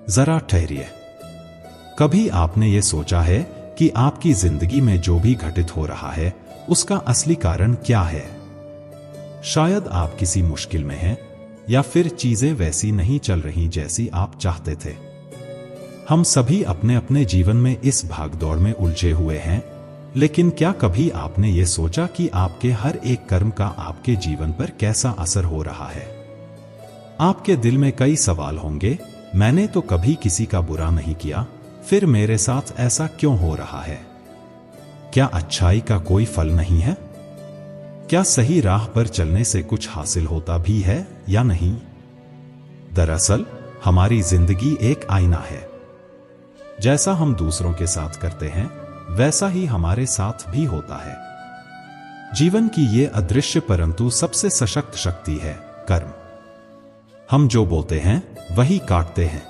जरा ठहरिए। कभी आपने ये सोचा है कि आपकी जिंदगी में जो भी घटित हो रहा है उसका असली कारण क्या है? शायद आप किसी मुश्किल में हैं, या फिर चीजें वैसी नहीं चल रही जैसी आप चाहते थे। हम सभी अपने अपने जीवन में इस भागदौड़ में उलझे हुए हैं, लेकिन क्या कभी आपने ये सोचा कि आपके हर एक कर्म का आपके जीवन पर कैसा असर हो रहा है? आपके दिल में कई सवाल होंगे, मैंने तो कभी किसी का बुरा नहीं किया, फिर मेरे साथ ऐसा क्यों हो रहा है? क्या अच्छाई का कोई फल नहीं है? क्या सही राह पर चलने से कुछ हासिल होता भी है या नहीं? दरअसल हमारी जिंदगी एक आईना है। जैसा हम दूसरों के साथ करते हैं वैसा ही हमारे साथ भी होता है। जीवन की ये अदृश्य परंतु सबसे सशक्त शक्ति है कर्म। हम जो बोते हैं वही काटते हैं।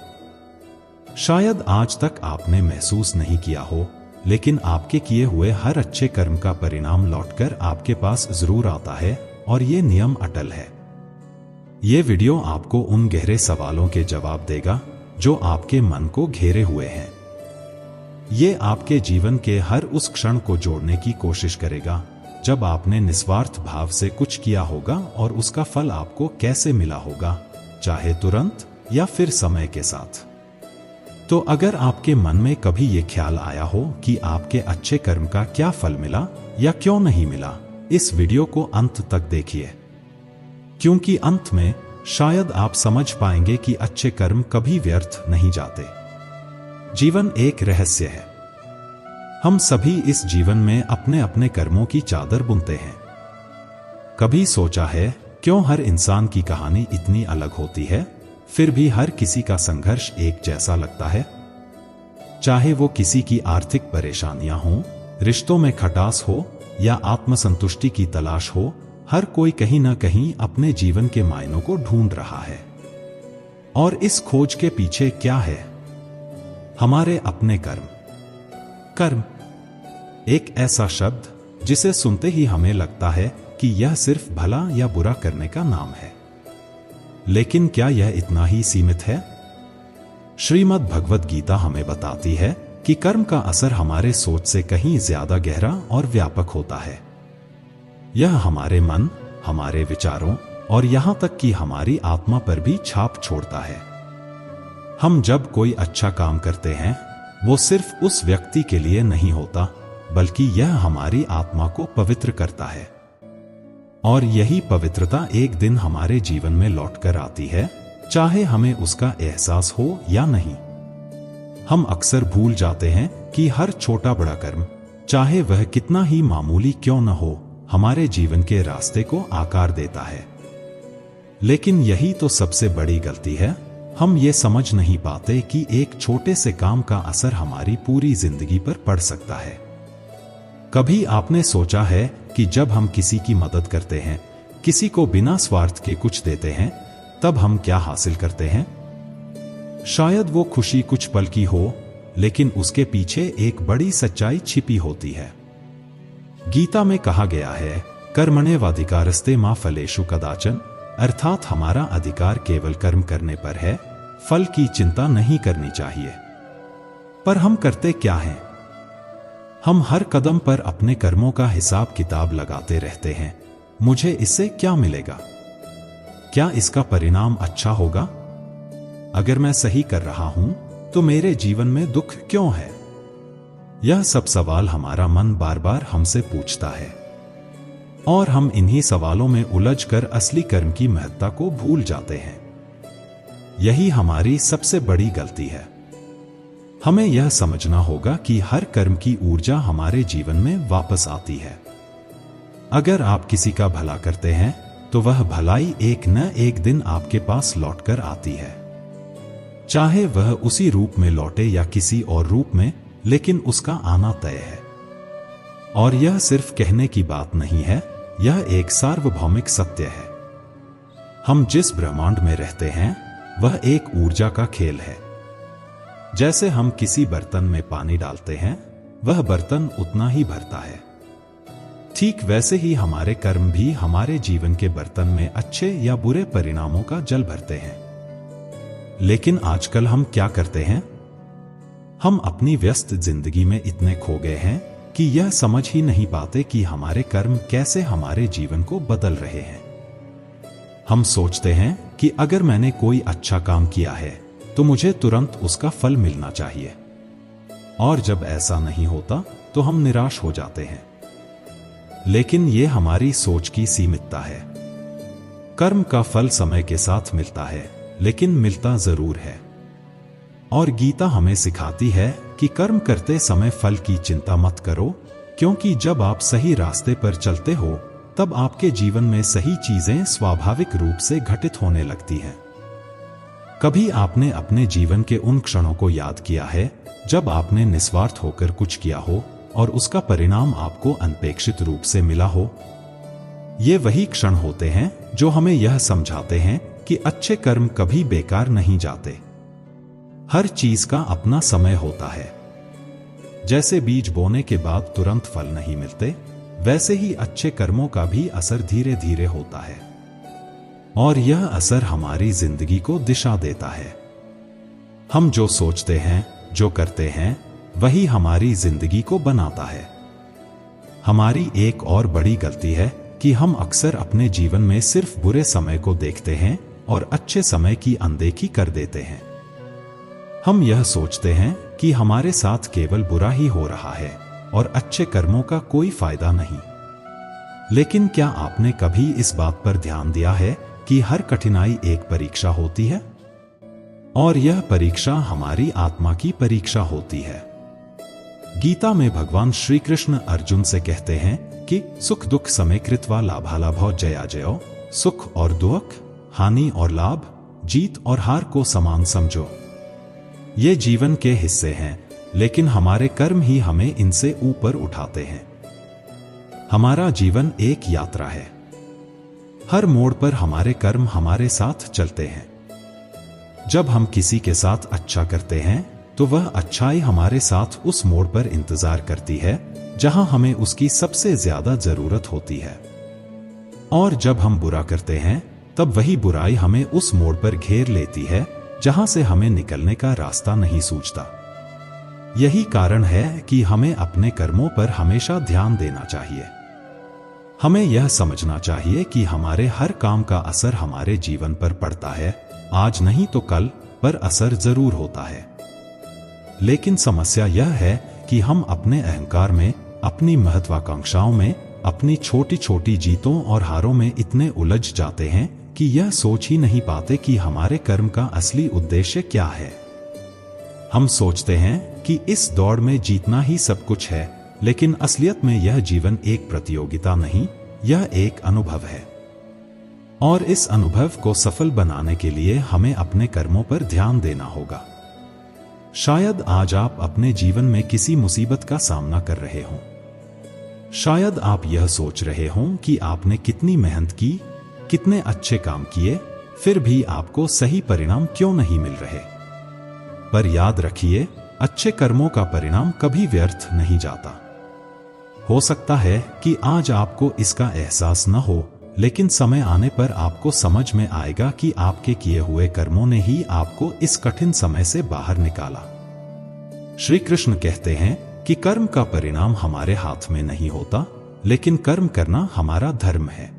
शायद आज तक आपने महसूस नहीं किया हो, लेकिन आपके किए हुए हर अच्छे कर्म का परिणाम लौटकर आपके पास जरूर आता है, और ये नियम अटल है। ये वीडियो आपको उन गहरे सवालों के जवाब देगा जो आपके मन को घेरे हुए हैं। ये आपके जीवन के हर उस क्षण को जोड़ने की कोशिश करेगा जब आपने निस्वार्थ भाव से कुछ किया होगा, और उसका फल आपको कैसे मिला होगा, चाहे तुरंत या फिर समय के साथ। तो अगर आपके मन में कभी ये ख्याल आया हो कि आपके अच्छे कर्म का क्या फल मिला या क्यों नहीं मिला, इस वीडियो को अंत तक देखिए, क्योंकि अंत में शायद आप समझ पाएंगे कि अच्छे कर्म कभी व्यर्थ नहीं जाते। जीवन एक रहस्य है। हम सभी इस जीवन में अपने अपने कर्मों की चादर बुनते हैं। कभी सोचा है क्यों हर इंसान की कहानी इतनी अलग होती है, फिर भी हर किसी का संघर्ष एक जैसा लगता है? चाहे वो किसी की आर्थिक परेशानियां हों, रिश्तों में खटास हो या आत्मसंतुष्टि की तलाश हो, हर कोई कहीं ना कहीं अपने जीवन के मायनों को ढूंढ रहा है। और इस खोज के पीछे क्या है? हमारे अपने कर्म। कर्म एक ऐसा शब्द जिसे सुनते ही हमें लगता है कि यह सिर्फ भला या बुरा करने का नाम है। लेकिन क्या यह इतना ही सीमित है? श्रीमद् भगवद गीता हमें बताती है कि कर्म का असर हमारे सोच से कहीं ज्यादा गहरा और व्यापक होता है। यह हमारे मन, हमारे विचारों और यहां तक कि हमारी आत्मा पर भी छाप छोड़ता है। हम जब कोई अच्छा काम करते हैं, वो सिर्फ उस व्यक्ति के लिए नहीं होता, बल्कि यह हमारी आत्मा को पवित्र करता है। और यही पवित्रता एक दिन हमारे जीवन में लौटकर आती है, चाहे हमें उसका एहसास हो या नहीं। हम अक्सर भूल जाते हैं कि हर छोटा बड़ा कर्म, चाहे वह कितना ही मामूली क्यों न हो, हमारे जीवन के रास्ते को आकार देता है। लेकिन यही तो सबसे बड़ी गलती है। हम ये समझ नहीं पाते कि एक छोटे से काम का असर हमारी पूरी जिंदगी पर पड़ सकता है। कभी आपने सोचा है कि जब हम किसी की मदद करते हैं, किसी को बिना स्वार्थ के कुछ देते हैं, तब हम क्या हासिल करते हैं? शायद वो खुशी कुछ पल की हो, लेकिन उसके पीछे एक बड़ी सच्चाई छिपी होती है। गीता में कहा गया है, कर्मण्येवाधिकारस्ते मा फलेषु कदाचन, अर्थात हमारा अधिकार केवल कर्म करने पर है, फल की चिंता नहीं करनी चाहिए। पर हम करते क्या हैं? हम हर कदम पर अपने कर्मों का हिसाब किताब लगाते रहते हैं। मुझे इससे क्या मिलेगा? क्या इसका परिणाम अच्छा होगा? अगर मैं सही कर रहा हूं तो मेरे जीवन में दुख क्यों है? यह सब सवाल हमारा मन बार बार हमसे पूछता है, और हम इन्हीं सवालों में उलझकर असली कर्म की महत्ता को भूल जाते हैं। यही हमारी सबसे बड़ी गलती है। हमें यह समझना होगा कि हर कर्म की ऊर्जा हमारे जीवन में वापस आती है। अगर आप किसी का भला करते हैं तो वह भलाई एक न एक दिन आपके पास लौटकर आती है। चाहे वह उसी रूप में लौटे या किसी और रूप में, लेकिन उसका आना तय है। और यह सिर्फ कहने की बात नहीं है, यह एक सार्वभौमिक सत्य है। हम जिस ब्रह्मांड में रहते हैं वह एक ऊर्जा का खेल है। जैसे हम किसी बर्तन में पानी डालते हैं, वह बर्तन उतना ही भरता है। ठीक वैसे ही हमारे कर्म भी हमारे जीवन के बर्तन में अच्छे या बुरे परिणामों का जल भरते हैं। लेकिन आजकल हम क्या करते हैं? हम अपनी व्यस्त जिंदगी में इतने खो गए हैं कि यह समझ ही नहीं पाते कि हमारे कर्म कैसे हमारे जीवन को बदल रहे हैं। हम सोचते हैं कि अगर मैंने कोई अच्छा काम किया है तो मुझे तुरंत उसका फल मिलना चाहिए, और जब ऐसा नहीं होता तो हम निराश हो जाते हैं। लेकिन यह हमारी सोच की सीमितता है। कर्म का फल समय के साथ मिलता है, लेकिन मिलता जरूर है। और गीता हमें सिखाती है कि कर्म करते समय फल की चिंता मत करो, क्योंकि जब आप सही रास्ते पर चलते हो तब आपके जीवन में सही चीजें स्वाभाविक रूप से घटित होने लगती हैं। कभी आपने अपने जीवन के उन क्षणों को याद किया है जब आपने निस्वार्थ होकर कुछ किया हो और उसका परिणाम आपको अनपेक्षित रूप से मिला हो? ये वही क्षण होते हैं जो हमें यह समझाते हैं कि अच्छे कर्म कभी बेकार नहीं जाते। हर चीज का अपना समय होता है। जैसे बीज बोने के बाद तुरंत फल नहीं मिलते, वैसे ही अच्छे कर्मों का भी असर धीरे धीरे होता है, और यह असर हमारी जिंदगी को दिशा देता है। हम जो सोचते हैं, जो करते हैं, वही हमारी जिंदगी को बनाता है। हमारी एक और बड़ी गलती है कि हम अक्सर अपने जीवन में सिर्फ बुरे समय को देखते हैं और अच्छे समय की अनदेखी कर देते हैं। हम यह सोचते हैं कि हमारे साथ केवल बुरा ही हो रहा है और अच्छे कर्मों का कोई फायदा नहीं। लेकिन क्या आपने कभी इस बात पर ध्यान दिया है कि हर कठिनाई एक परीक्षा होती है? और यह परीक्षा हमारी आत्मा की परीक्षा होती है। गीता में भगवान श्री कृष्ण अर्जुन से कहते हैं कि सुख दुख समय कृत्वा लाभालाभो जया जयो, सुख और दुख, हानि और लाभ, जीत और हार को समान समझो। ये जीवन के हिस्से हैं, लेकिन हमारे कर्म ही हमें इनसे ऊपर उठाते हैं। हमारा जीवन एक यात्रा है। हर मोड़ पर हमारे कर्म हमारे साथ चलते हैं। जब हम किसी के साथ अच्छा करते हैं तो वह अच्छाई हमारे साथ उस मोड़ पर इंतजार करती है जहां हमें उसकी सबसे ज्यादा जरूरत होती है। और जब हम बुरा करते हैं तब वही बुराई हमें उस मोड़ पर घेर लेती है जहां से हमें निकलने का रास्ता नहीं सूझता। यही कारण है कि हमें अपने कर्मों पर हमेशा ध्यान देना चाहिए। हमें यह समझना चाहिए कि हमारे हर काम का असर हमारे जीवन पर पड़ता है। आज नहीं तो कल, पर असर जरूर होता है। लेकिन समस्या यह है कि हम अपने अहंकार में, अपनी महत्वाकांक्षाओं में, अपनी छोटी छोटी जीतों और हारों में इतने उलझ जाते हैं कि यह सोच ही नहीं पाते कि हमारे कर्म का असली उद्देश्य क्या है। हम सोचते हैं कि इस दौड़ में जीतना ही सब कुछ है, लेकिन असलियत में यह जीवन एक प्रतियोगिता नहीं, यह एक अनुभव है। और इस अनुभव को सफल बनाने के लिए हमें अपने कर्मों पर ध्यान देना होगा। शायद आज आप अपने जीवन में किसी मुसीबत का सामना कर रहे हों। शायद आप यह सोच रहे हों कि आपने कितनी मेहनत की, कितने अच्छे काम किए, फिर भी आपको सही परिणाम क्यों नहीं मिल रहे। पर याद रखिए, अच्छे कर्मों का परिणाम कभी व्यर्थ नहीं जाता। हो सकता है कि आज आपको इसका एहसास न हो, लेकिन समय आने पर आपको समझ में आएगा कि आपके किए हुए कर्मों ने ही आपको इस कठिन समय से बाहर निकाला। श्री कृष्ण कहते हैं कि कर्म का परिणाम हमारे हाथ में नहीं होता, लेकिन कर्म करना हमारा धर्म है।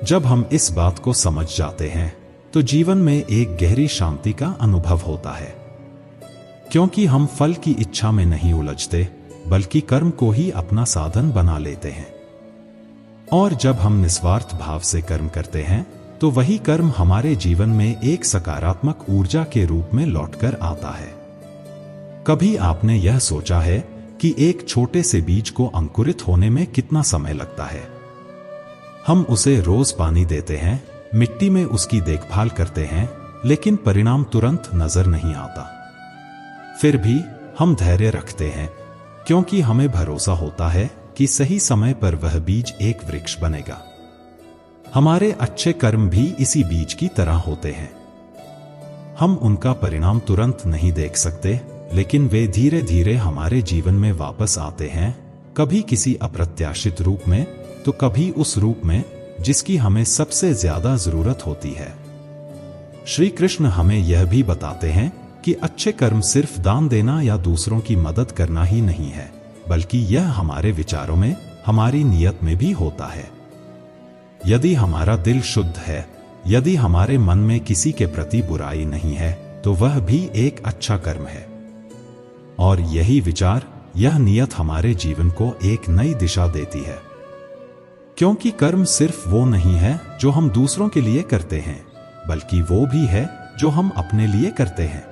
जब हम इस बात को समझ जाते हैं तो जीवन में एक गहरी शांति का अनुभव होता है, क्योंकि हम फल की इच्छा में नहीं उलझते, बल्कि कर्म को ही अपना साधन बना लेते हैं। और जब हम निस्वार्थ भाव से कर्म करते हैं तो वही कर्म हमारे जीवन में एक सकारात्मक ऊर्जा के रूप में लौटकर आता है। कभी आपने यह सोचा है कि एक छोटे से बीज को अंकुरित होने में कितना समय लगता है? हम उसे रोज पानी देते हैं, मिट्टी में उसकी देखभाल करते हैं, लेकिन परिणाम तुरंत नजर नहीं आता। फिर भी हम धैर्य रखते हैं, क्योंकि हमें भरोसा होता है कि सही समय पर वह बीज एक वृक्ष बनेगा। हमारे अच्छे कर्म भी इसी बीज की तरह होते हैं। हम उनका परिणाम तुरंत नहीं देख सकते, लेकिन वे धीरे धीरे हमारे जीवन में वापस आते हैं, कभी किसी अप्रत्याशित रूप में, तो कभी उस रूप में जिसकी हमें सबसे ज्यादा जरूरत होती है। श्री कृष्ण हमें यह भी बताते हैं कि अच्छे कर्म सिर्फ दान देना या दूसरों की मदद करना ही नहीं है, बल्कि यह हमारे विचारों में, हमारी नियत में भी होता है। यदि हमारा दिल शुद्ध है, यदि हमारे मन में किसी के प्रति बुराई नहीं है, तो वह भी एक अच्छा कर्म है। और यही विचार, यह नियत हमारे जीवन को एक नई दिशा देती है। क्योंकि कर्म सिर्फ वो नहीं है जो हम दूसरों के लिए करते हैं, बल्कि वो भी है जो हम अपने लिए करते हैं।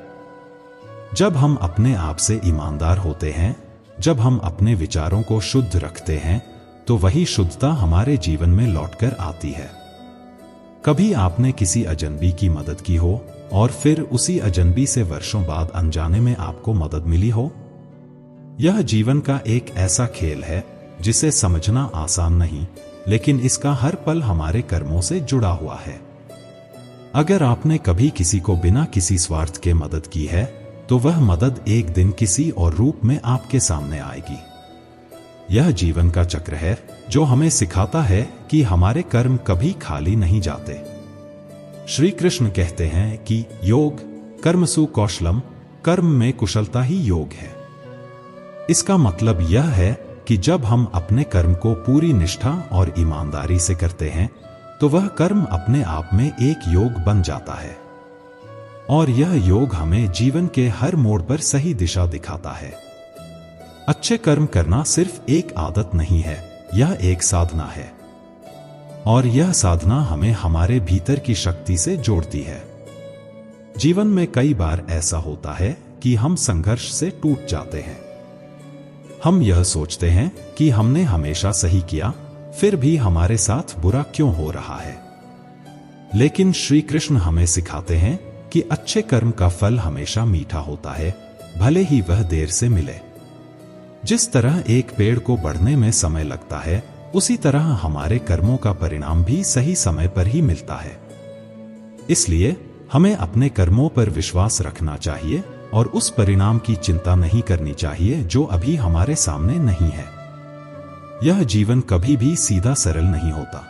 जब हम अपने आप से ईमानदार होते हैं, जब हम अपने विचारों को शुद्ध रखते हैं, तो वही शुद्धता हमारे जीवन में लौटकर आती है। कभी आपने किसी अजनबी की मदद की हो और फिर उसी अजनबी से वर्षों बाद अनजाने में आपको मदद मिली हो? यह जीवन का एक ऐसा खेल है जिसे समझना आसान नहीं, लेकिन इसका हर पल हमारे कर्मों से जुड़ा हुआ है। अगर आपने कभी किसी को बिना किसी स्वार्थ के मदद की है, तो वह मदद एक दिन किसी और रूप में आपके सामने आएगी। यह जीवन का चक्र है जो हमें सिखाता है कि हमारे कर्म कभी खाली नहीं जाते। श्री कृष्ण कहते हैं कि योग कर्मसु कौशलम, कर्म में कुशलता ही योग है। इसका मतलब यह है कि जब हम अपने कर्म को पूरी निष्ठा और ईमानदारी से करते हैं, तो वह कर्म अपने आप में एक योग बन जाता है। और यह योग हमें जीवन के हर मोड़ पर सही दिशा दिखाता है। अच्छे कर्म करना सिर्फ एक आदत नहीं है, यह एक साधना है। और यह साधना हमें हमारे भीतर की शक्ति से जोड़ती है। जीवन में कई बार ऐसा होता है कि हम संघर्ष से टूट जाते हैं। हम यह सोचते हैं कि हमने हमेशा सही किया, फिर भी हमारे साथ बुरा क्यों हो रहा है। लेकिन श्री कृष्ण हमें सिखाते हैं कि अच्छे कर्म का फल हमेशा मीठा होता है, भले ही वह देर से मिले। जिस तरह एक पेड़ को बढ़ने में समय लगता है, उसी तरह हमारे कर्मों का परिणाम भी सही समय पर ही मिलता है। इसलिए हमें अपने कर्मों पर विश्वास रखना चाहिए और उस परिणाम की चिंता नहीं करनी चाहिए जो अभी हमारे सामने नहीं है। यह जीवन कभी भी सीधा सरल नहीं होता।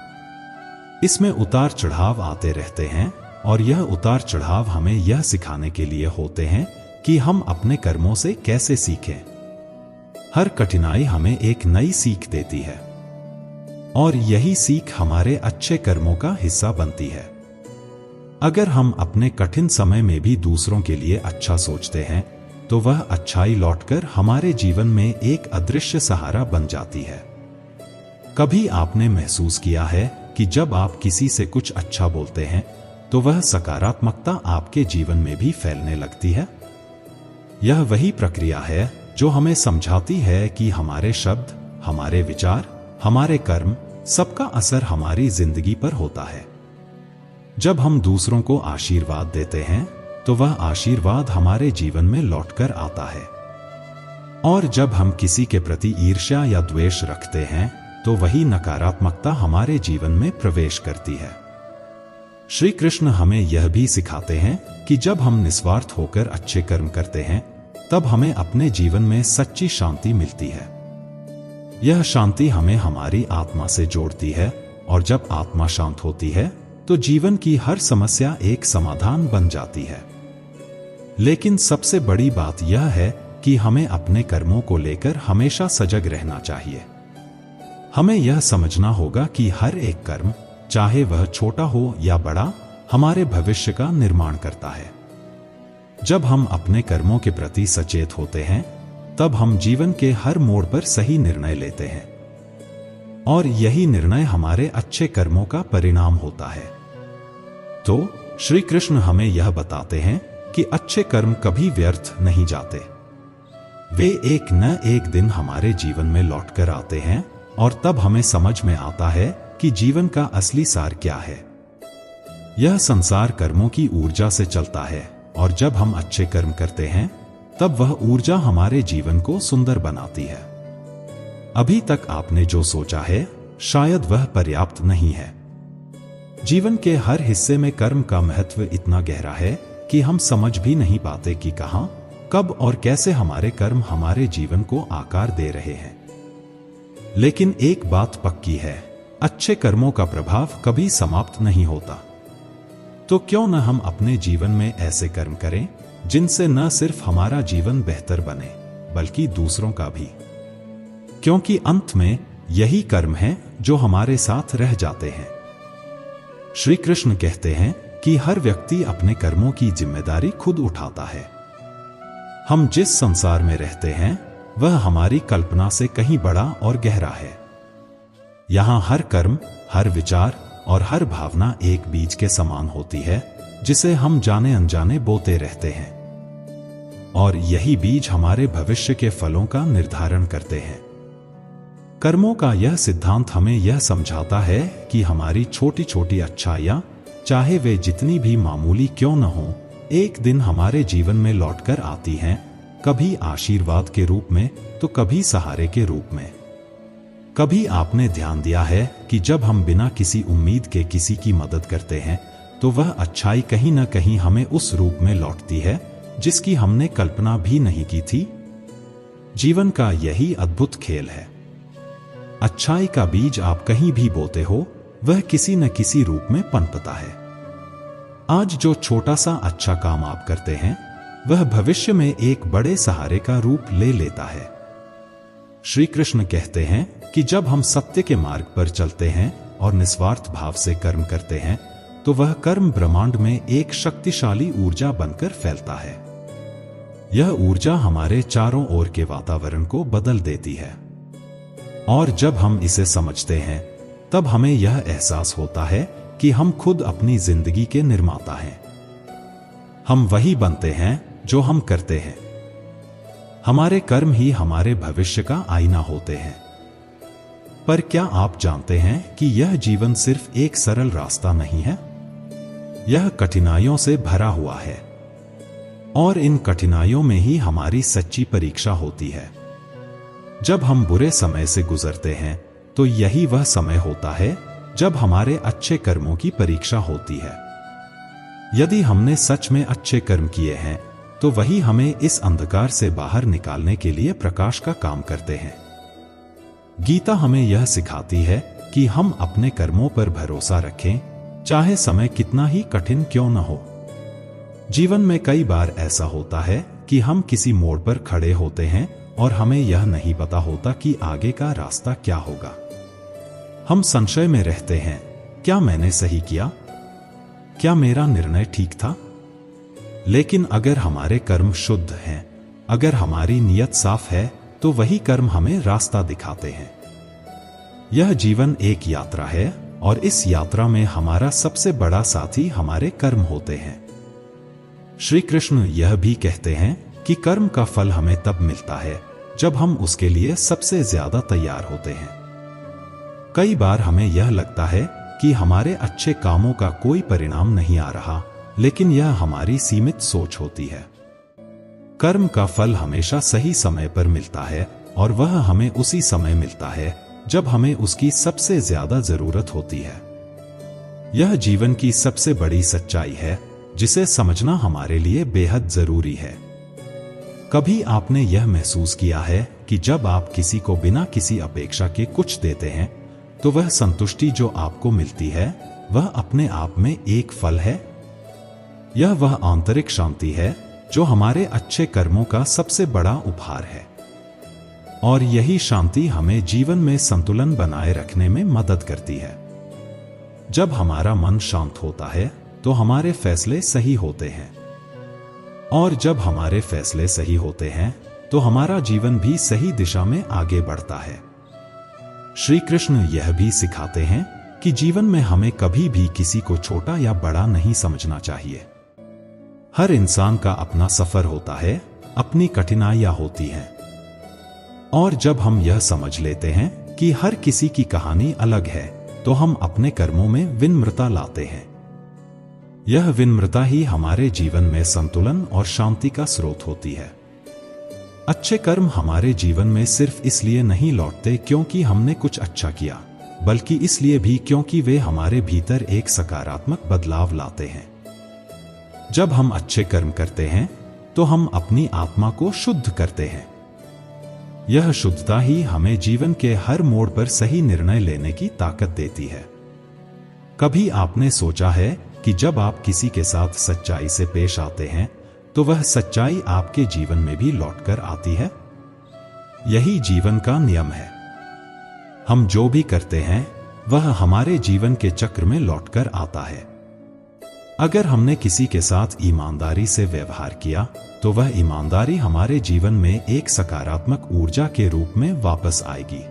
इसमें उतार चढ़ाव आते रहते हैं, और यह उतार चढ़ाव हमें यह सिखाने के लिए होते हैं कि हम अपने कर्मों से कैसे सीखें। हर कठिनाई हमें एक नई सीख देती है, और यही सीख हमारे अच्छे कर्मों का हिस्सा बनती है। अगर हम अपने कठिन समय में भी दूसरों के लिए अच्छा सोचते हैं, तो वह अच्छाई लौटकर हमारे जीवन में एक अदृश्य सहारा बन जाती है। कभी आपने महसूस किया है कि जब आप किसी से कुछ अच्छा बोलते हैं, तो वह सकारात्मकता आपके जीवन में भी फैलने लगती है? यह वही प्रक्रिया है जो हमें समझाती है कि हमारे शब्द, हमारे विचार, हमारे कर्म, सबका असर हमारी जिंदगी पर होता है। जब हम दूसरों को आशीर्वाद देते हैं, तो वह आशीर्वाद हमारे जीवन में लौटकर आता है। और जब हम किसी के प्रति ईर्ष्या या द्वेष रखते हैं, तो वही नकारात्मकता हमारे जीवन में प्रवेश करती है। श्री कृष्ण हमें यह भी सिखाते हैं कि जब हम निस्वार्थ होकर अच्छे कर्म करते हैं, तब हमें अपने जीवन में सच्ची शांति मिलती है। यह शांति हमें हमारी आत्मा से जोड़ती है, और जब आत्मा शांत होती है, तो जीवन की हर समस्या एक समाधान बन जाती है। लेकिन सबसे बड़ी बात यह है कि हमें अपने कर्मों को लेकर हमेशा सजग रहना चाहिए। हमें यह समझना होगा कि हर एक कर्म, चाहे वह छोटा हो या बड़ा, हमारे भविष्य का निर्माण करता है। जब हम अपने कर्मों के प्रति सचेत होते हैं, तब हम जीवन के हर मोड़ पर सही निर्णय लेते हैं, और यही निर्णय हमारे अच्छे कर्मों का परिणाम होता है। तो श्री कृष्ण हमें यह बताते हैं कि अच्छे कर्म कभी व्यर्थ नहीं जाते। वे एक न एक दिन हमारे जीवन में लौटकर आते हैं, और तब हमें समझ में आता है कि जीवन का असली सार क्या है। यह संसार कर्मों की ऊर्जा से चलता है, और जब हम अच्छे कर्म करते हैं, तब वह ऊर्जा हमारे जीवन को सुंदर बनाती है। अभी तक आपने जो सोचा है, शायद वह पर्याप्त नहीं है। जीवन के हर हिस्से में कर्म का महत्व इतना गहरा है कि हम समझ भी नहीं पाते कि कहां, कब और कैसे हमारे कर्म हमारे जीवन को आकार दे रहे हैं। लेकिन एक बात पक्की है, अच्छे कर्मों का प्रभाव कभी समाप्त नहीं होता। तो क्यों न हम अपने जीवन में ऐसे कर्म करें जिनसे न सिर्फ हमारा जीवन बेहतर बने बल्कि दूसरों का भी, क्योंकि अंत में यही कर्म हैं जो हमारे साथ रह जाते हैं। श्री कृष्ण कहते हैं कि हर व्यक्ति अपने कर्मों की जिम्मेदारी खुद उठाता है। हम जिस संसार में रहते हैं वह हमारी कल्पना से कहीं बड़ा और गहरा है। यहां हर कर्म, हर विचार और हर भावना एक बीज के समान होती है जिसे हम जाने अनजाने बोते रहते हैं, और यही बीज हमारे भविष्य के फलों का निर्धारण करते हैं। कर्मों का यह सिद्धांत हमें यह समझाता है कि हमारी छोटी छोटी अच्छाइयां, चाहे वे जितनी भी मामूली क्यों न हो, एक दिन हमारे जीवन में लौटकर आती हैं, कभी आशीर्वाद के रूप में तो कभी सहारे के रूप में। कभी आपने ध्यान दिया है कि जब हम बिना किसी उम्मीद के किसी की मदद करते हैं तो वह अच्छाई कहीं न कहीं हमें उस रूप में लौटती है जिसकी हमने कल्पना भी नहीं की थी। जीवन का यही अद्भुत खेल है। अच्छाई का बीज आप कहीं भी बोते हो वह किसी न किसी रूप में पनपता है। आज जो छोटा सा अच्छा काम आप करते हैं वह भविष्य में एक बड़े सहारे का रूप ले लेता है। श्री कृष्ण कहते हैं कि जब हम सत्य के मार्ग पर चलते हैं और निस्वार्थ भाव से कर्म करते हैं तो वह कर्म ब्रह्मांड में एक शक्तिशाली ऊर्जा बनकर फैलता है। यह ऊर्जा हमारे चारों ओर के वातावरण को बदल देती है, और जब हम इसे समझते हैं तब हमें यह एहसास होता है कि हम खुद अपनी जिंदगी के निर्माता हैं। हम वही बनते हैं जो हम करते हैं। हमारे कर्म ही हमारे भविष्य का आईना होते हैं। पर क्या आप जानते हैं कि यह जीवन सिर्फ एक सरल रास्ता नहीं है? यह कठिनाइयों से भरा हुआ है, और इन कठिनाइयों में ही हमारी सच्ची परीक्षा होती है। जब हम बुरे समय से गुजरते हैं तो यही वह समय होता है जब हमारे अच्छे कर्मों की परीक्षा होती है। यदि हमने सच में अच्छे कर्म किए हैं तो वही हमें इस अंधकार से बाहर निकालने के लिए प्रकाश का काम करते हैं। गीता हमें यह सिखाती है कि हम अपने कर्मों पर भरोसा रखें, चाहे समय कितना ही कठिन क्यों न हो। जीवन में कई बार ऐसा होता है कि हम किसी मोड़ पर खड़े होते हैं और हमें यह नहीं पता होता कि आगे का रास्ता क्या होगा। हम संशय में रहते हैं, क्या मैंने सही किया? क्या मेरा निर्णय ठीक था? लेकिन अगर हमारे कर्म शुद्ध हैं, अगर हमारी नीयत साफ है, तो वही कर्म हमें रास्ता दिखाते हैं। यह जीवन एक यात्रा है, और इस यात्रा में हमारा सबसे बड़ा साथी हमारे कर्म होते हैं। श्री कृष्ण यह भी कहते हैं कि कर्म का फल हमें तब मिलता है जब हम उसके लिए सबसे ज्यादा तैयार होते हैं। कई बार हमें यह लगता है कि हमारे अच्छे कामों का कोई परिणाम नहीं आ रहा, लेकिन यह हमारी सीमित सोच होती है। कर्म का फल हमेशा सही समय पर मिलता है, और वह हमें उसी समय मिलता है जब हमें उसकी सबसे ज्यादा जरूरत होती है। यह जीवन की सबसे बड़ी सच्चाई है जिसे समझना हमारे लिए बेहद जरूरी है। कभी आपने यह महसूस किया है कि जब आप किसी को बिना किसी अपेक्षा के कुछ देते हैं तो वह संतुष्टि जो आपको मिलती है वह अपने आप में एक फल है? यह वह आंतरिक शांति है जो हमारे अच्छे कर्मों का सबसे बड़ा उपहार है, और यही शांति हमें जीवन में संतुलन बनाए रखने में मदद करती है। जब हमारा मन शांत होता है तो हमारे फैसले सही होते हैं, और जब हमारे फैसले सही होते हैं तो हमारा जीवन भी सही दिशा में आगे बढ़ता है। श्री कृष्ण यह भी सिखाते हैं कि जीवन में हमें कभी भी किसी को छोटा या बड़ा नहीं समझना चाहिए। हर इंसान का अपना सफर होता है, अपनी कठिनाइयां होती हैं, और जब हम यह समझ लेते हैं कि हर किसी की कहानी अलग है तो हम अपने कर्मों में विनम्रता लाते हैं। यह विनम्रता ही हमारे जीवन में संतुलन और शांति का स्रोत होती है। अच्छे कर्म हमारे जीवन में सिर्फ इसलिए नहीं लौटते क्योंकि हमने कुछ अच्छा किया, बल्कि इसलिए भी क्योंकि वे हमारे भीतर एक सकारात्मक बदलाव लाते हैं। जब हम अच्छे कर्म करते हैं तो हम अपनी आत्मा को शुद्ध करते हैं। यह शुद्धता ही हमें जीवन के हर मोड़ पर सही निर्णय लेने की ताकत देती है। कभी आपने सोचा है कि जब आप किसी के साथ सच्चाई से पेश आते हैं तो वह सच्चाई आपके जीवन में भी लौटकर आती है। यही जीवन का नियम है। हम जो भी करते हैं वह हमारे जीवन के चक्र में लौटकर आता है। अगर हमने किसी के साथ ईमानदारी से व्यवहार किया तो वह ईमानदारी हमारे जीवन में एक सकारात्मक ऊर्जा के रूप में वापस आएगी।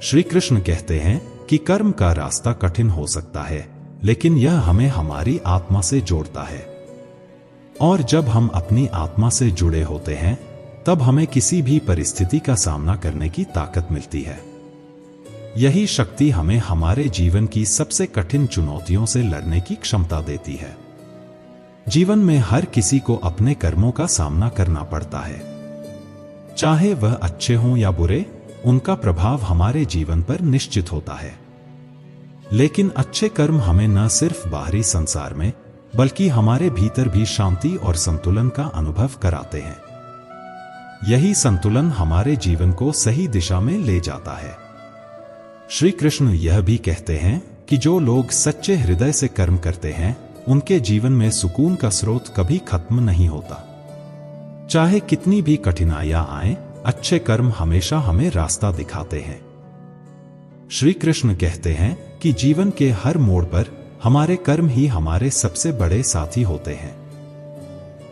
श्री कृष्ण कहते हैं कि कर्म का रास्ता कठिन हो सकता है, लेकिन यह हमें हमारी आत्मा से जोड़ता है। और जब हम अपनी आत्मा से जुड़े होते हैं तब हमें किसी भी परिस्थिति का सामना करने की ताकत मिलती है। यही शक्ति हमें हमारे जीवन की सबसे कठिन चुनौतियों से लड़ने की क्षमता देती है। जीवन में हर किसी को अपने कर्मों का सामना करना पड़ता है, चाहे वह अच्छे हों या बुरे, उनका प्रभाव हमारे जीवन पर निश्चित होता है। लेकिन अच्छे कर्म हमें न सिर्फ बाहरी संसार में बल्कि हमारे भीतर भी शांति और संतुलन का अनुभव कराते हैं। यही संतुलन हमारे जीवन को सही दिशा में ले जाता है। श्री कृष्ण यह भी कहते हैं कि जो लोग सच्चे हृदय से कर्म करते हैं उनके जीवन में सुकून का स्रोत कभी खत्म नहीं होता। चाहे कितनी भी कठिनाइयां आएं, अच्छे कर्म हमेशा हमें रास्ता दिखाते हैं। श्री कृष्ण कहते हैं कि जीवन के हर मोड़ पर हमारे कर्म ही हमारे सबसे बड़े साथी होते हैं।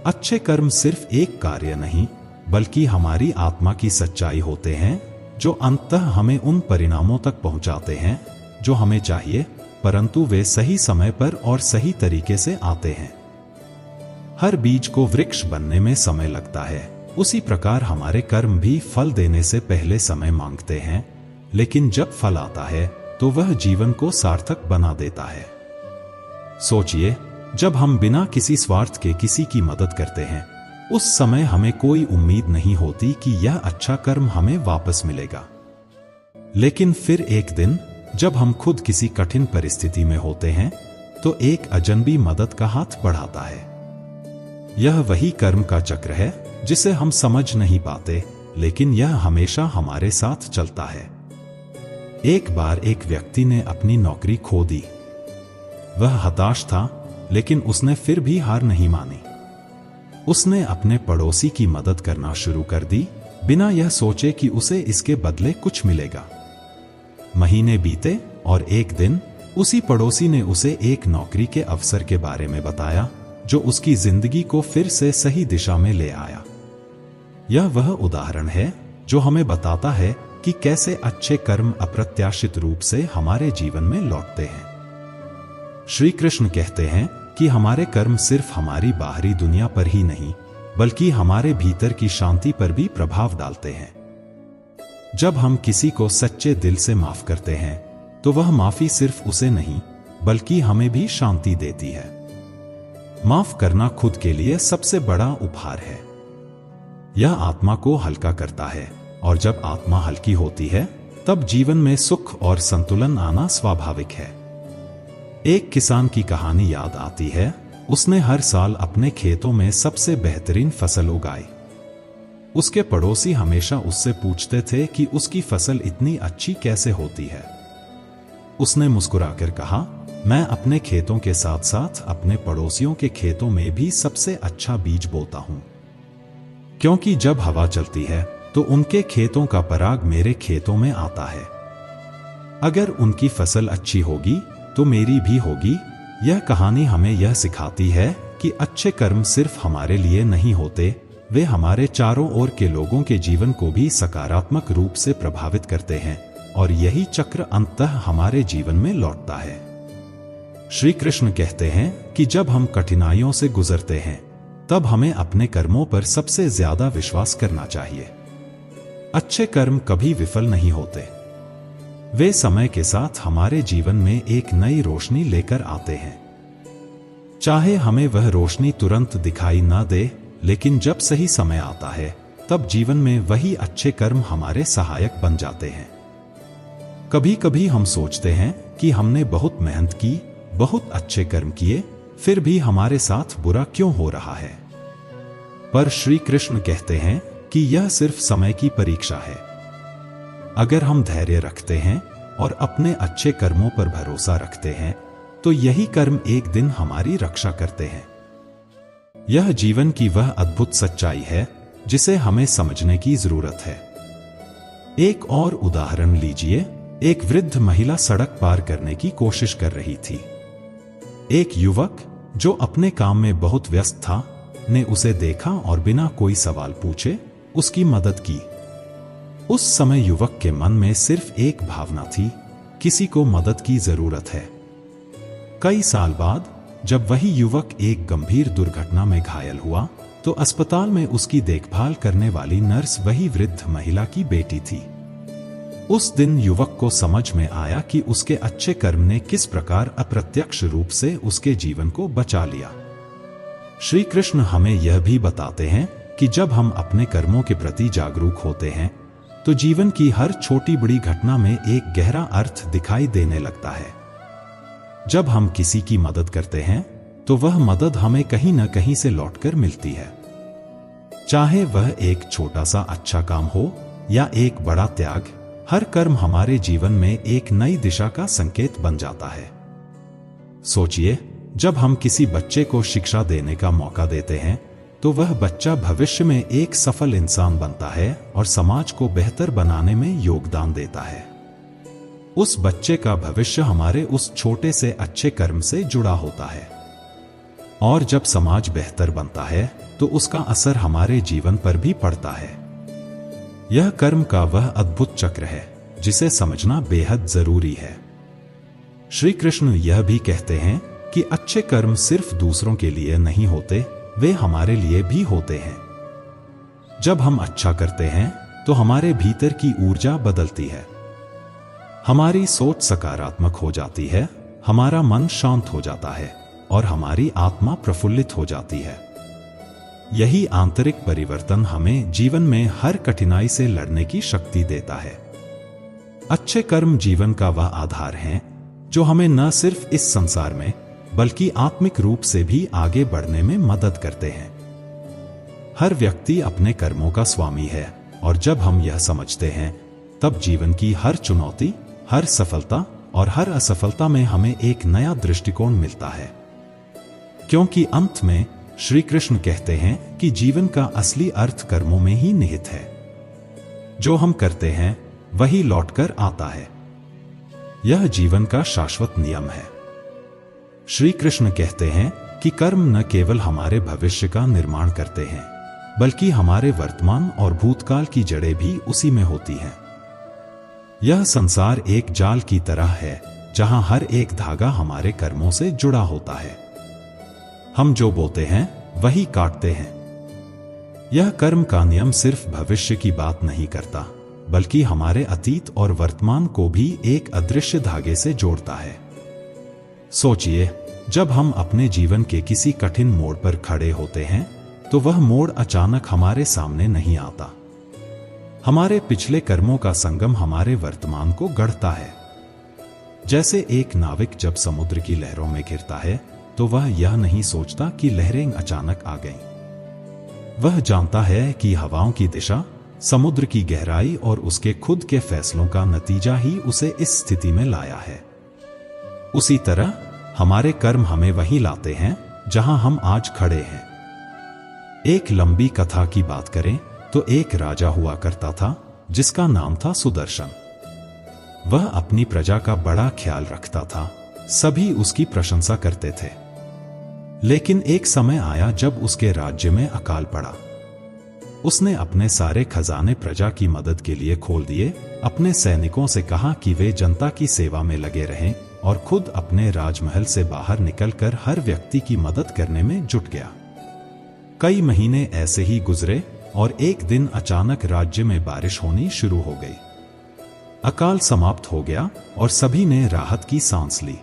अच्छे कर्म सिर्फ एक कार्य नहीं बल्कि हमारी आत्मा की सच्चाई होते हैं, जो अंततः हमें उन परिणामों तक पहुंचाते हैं जो हमें चाहिए, परंतु वे सही समय पर और सही तरीके से आते हैं। हर बीज को वृक्ष बनने में समय लगता है, उसी प्रकार हमारे कर्म भी फल देने से पहले समय मांगते हैं, लेकिन जब फल आता है तो वह जीवन को सार्थक बना देता है। सोचिए, जब हम बिना किसी स्वार्थ के किसी की मदद करते हैं, उस समय हमें कोई उम्मीद नहीं होती कि यह अच्छा कर्म हमें वापस मिलेगा। लेकिन फिर एक दिन जब हम खुद किसी कठिन परिस्थिति में होते हैं तो एक अजनबी मदद का हाथ बढ़ाता है। यह वही कर्म का चक्र है जिसे हम समझ नहीं पाते, लेकिन यह हमेशा हमारे साथ चलता है। एक बार एक व्यक्ति ने अपनी नौकरी खो दी। वह हताश था, लेकिन उसने फिर भी हार नहीं मानी। उसने अपने पड़ोसी की मदद करना शुरू कर दी, बिना यह सोचे कि उसे इसके बदले कुछ मिलेगा। महीने बीते और एक दिन उसी पड़ोसी ने उसे एक नौकरी के अवसर के बारे में बताया जो उसकी जिंदगी को फिर से सही दिशा में ले आया। यह वह उदाहरण है जो हमें बताता है कि कैसे अच्छे कर्म अप्रत्याशित रूप से हमारे जीवन में लौटते हैं। श्री कृष्ण कहते हैं कि हमारे कर्म सिर्फ हमारी बाहरी दुनिया पर ही नहीं बल्कि हमारे भीतर की शांति पर भी प्रभाव डालते हैं। जब हम किसी को सच्चे दिल से माफ करते हैं तो वह माफी सिर्फ उसे नहीं बल्कि हमें भी शांति देती है। माफ करना खुद के लिए सबसे बड़ा उपहार है। यह आत्मा को हल्का करता है, और जब आत्मा हल्की होती है तब जीवन में सुख और संतुलन आना स्वाभाविक है। एक किसान की कहानी याद आती है। उसने हर साल अपने खेतों में सबसे बेहतरीन फसल उगाई। उसके पड़ोसी हमेशा उससे पूछते थे कि उसकी फसल इतनी अच्छी कैसे होती है। उसने मुस्कुराकर कहा, मैं अपने खेतों के साथ साथ अपने पड़ोसियों के खेतों में भी सबसे अच्छा बीज बोता हूं, क्योंकि जब हवा चलती है तो उनके खेतों का पराग मेरे खेतों में आता है। अगर उनकी फसल अच्छी होगी तो मेरी भी होगी। यह कहानी हमें यह सिखाती है कि अच्छे कर्म सिर्फ हमारे लिए नहीं होते, वे हमारे चारों ओर के लोगों के जीवन को भी सकारात्मक रूप से प्रभावित करते हैं, और यही चक्र अंततः हमारे जीवन में लौटता है। श्री कृष्ण कहते हैं कि जब हम कठिनाइयों से गुजरते हैं तब हमें अपने कर्मों पर सबसे ज्यादा विश्वास करना चाहिए। अच्छे कर्म कभी विफल नहीं होते। वे समय के साथ हमारे जीवन में एक नई रोशनी लेकर आते हैं। चाहे हमें वह रोशनी तुरंत दिखाई ना दे, लेकिन जब सही समय आता है तब जीवन में वही अच्छे कर्म हमारे सहायक बन जाते हैं। कभी कभी हम सोचते हैं कि हमने बहुत मेहनत की, बहुत अच्छे कर्म किए, फिर भी हमारे साथ बुरा क्यों हो रहा है। पर श्री कृष्ण कहते हैं कि यह सिर्फ समय की परीक्षा है। अगर हम धैर्य रखते हैं और अपने अच्छे कर्मों पर भरोसा रखते हैं तो यही कर्म एक दिन हमारी रक्षा करते हैं। यह जीवन की वह अद्भुत सच्चाई है जिसे हमें समझने की जरूरत है। एक और उदाहरण लीजिए। एक वृद्ध महिला सड़क पार करने की कोशिश कर रही थी। एक युवक जो अपने काम में बहुत व्यस्त था ने उसे देखा और बिना कोई सवाल पूछे उसकी मदद की। उस समय युवक के मन में सिर्फ एक भावना थी, किसी को मदद की जरूरत है। कई साल बाद जब वही युवक एक गंभीर दुर्घटना में घायल हुआ तो अस्पताल में उसकी देखभाल करने वाली नर्स वही वृद्ध महिला की बेटी थी। उस दिन युवक को समझ में आया कि उसके अच्छे कर्म ने किस प्रकार अप्रत्यक्ष रूप से उसके जीवन को बचा लिया। श्री कृष्ण हमें यह भी बताते हैं कि जब हम अपने कर्मों के प्रति जागरूक होते हैं तो जीवन की हर छोटी बड़ी घटना में एक गहरा अर्थ दिखाई देने लगता है। जब हम किसी की मदद करते हैं तो वह मदद हमें कहीं न कहीं से लौटकर मिलती है। चाहे वह एक छोटा सा अच्छा काम हो या एक बड़ा त्याग, हर कर्म हमारे जीवन में एक नई दिशा का संकेत बन जाता है। सोचिए, जब हम किसी बच्चे को शिक्षा देने का मौका देते हैं तो वह बच्चा भविष्य में एक सफल इंसान बनता है और समाज को बेहतर बनाने में योगदान देता है। उस बच्चे का भविष्य हमारे उस छोटे से अच्छे कर्म से जुड़ा होता है। और जब समाज बेहतर बनता है तो उसका असर हमारे जीवन पर भी पड़ता है। यह कर्म का वह अद्भुत चक्र है जिसे समझना बेहद जरूरी है। श्री कृष्ण यह भी कहते हैं कि अच्छे कर्म सिर्फ दूसरों के लिए नहीं होते, वे हमारे लिए भी होते हैं। जब हम अच्छा करते हैं तो हमारे भीतर की ऊर्जा बदलती है, हमारी सोच सकारात्मक हो जाती है, हमारा मन शांत हो जाता है और हमारी आत्मा प्रफुल्लित हो जाती है। यही आंतरिक परिवर्तन हमें जीवन में हर कठिनाई से लड़ने की शक्ति देता है। अच्छे कर्म जीवन का वह आधार हैं जो हमें न सिर्फ इस संसार में बल्कि आत्मिक रूप से भी आगे बढ़ने में मदद करते हैं। हर व्यक्ति अपने कर्मों का स्वामी है और जब हम यह समझते हैं तब जीवन की हर चुनौती, हर सफलता और हर असफलता में हमें एक नया दृष्टिकोण मिलता है। क्योंकि अंत में श्री कृष्ण कहते हैं कि जीवन का असली अर्थ कर्मों में ही निहित है। जो हम करते हैं वही लौटकर आता है। यह जीवन का शाश्वत नियम है। श्री कृष्ण कहते हैं कि कर्म न केवल हमारे भविष्य का निर्माण करते हैं बल्कि हमारे वर्तमान और भूतकाल की जड़ें भी उसी में होती हैं। यह संसार एक जाल की तरह है जहां हर एक धागा हमारे कर्मों से जुड़ा होता है। हम जो बोते हैं वही काटते हैं। यह कर्म का नियम सिर्फ भविष्य की बात नहीं करता बल्कि हमारे अतीत और वर्तमान को भी एक अदृश्य धागे से जोड़ता है। सोचिए, जब हम अपने जीवन के किसी कठिन मोड़ पर खड़े होते हैं तो वह मोड़ अचानक हमारे सामने नहीं आता। हमारे पिछले कर्मों का संगम हमारे वर्तमान को गढ़ता है। जैसे एक नाविक जब समुद्र की लहरों में घिरता है तो वह यह नहीं सोचता कि लहरें अचानक आ गईं। वह जानता है कि हवाओं की दिशा, समुद्र की गहराई और उसके खुद के फैसलों का नतीजा ही उसे इस स्थिति में लाया है। उसी तरह हमारे कर्म हमें वहीं लाते हैं जहां हम आज खड़े हैं। एक लंबी कथा की बात करें तो एक राजा हुआ करता था जिसका नाम था सुदर्शन। वह अपनी प्रजा का बड़ा ख्याल रखता था, सभी उसकी प्रशंसा करते थे। लेकिन एक समय आया जब उसके राज्य में अकाल पड़ा। उसने अपने सारे खजाने प्रजा की मदद के लिए खोल दिए, अपने सैनिकों से कहा कि वे जनता की सेवा में लगे रहें और खुद अपने राजमहल से बाहर निकलकर हर व्यक्ति की मदद करने में जुट गया। कई महीने ऐसे ही गुजरे और एक दिन अचानक राज्य में बारिश होनी शुरू हो गई। अकाल समाप्त हो गया और सभी ने राहत की सांस ली।